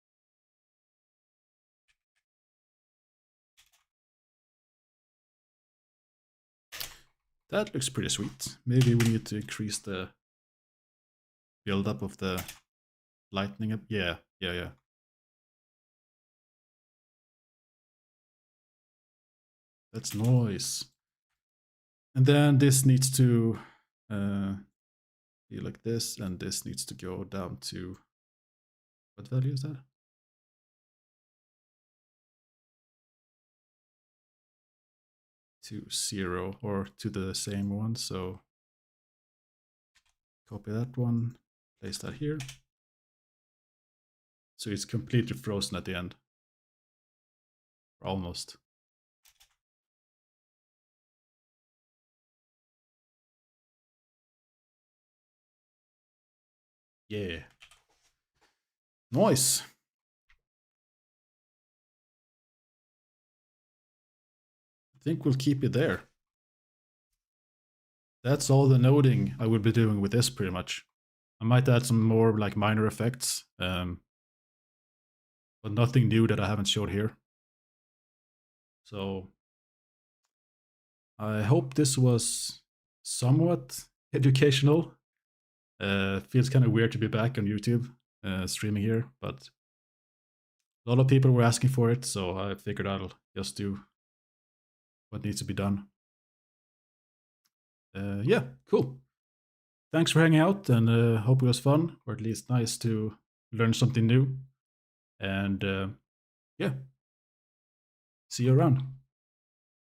That looks pretty sweet. Maybe we need to increase the build-up of the lightning up. Yeah. That's noise. And then this needs to be like this, and this needs to go down to, what value is that? To 0, or to the same one. So copy that one, place that here. So it's completely frozen at the end. Almost. Yeah. Nice. I think we'll keep it there. That's all the noding I would be doing with this, pretty much. I might add some more like minor effects, but nothing new that I haven't showed here. So I hope this was somewhat educational. Feels kind of weird to be back on YouTube streaming here, but a lot of people were asking for it, so I figured I'll just do what needs to be done. Yeah, cool. Thanks for hanging out, and hope it was fun, or at least nice to learn something new. And yeah, see you around.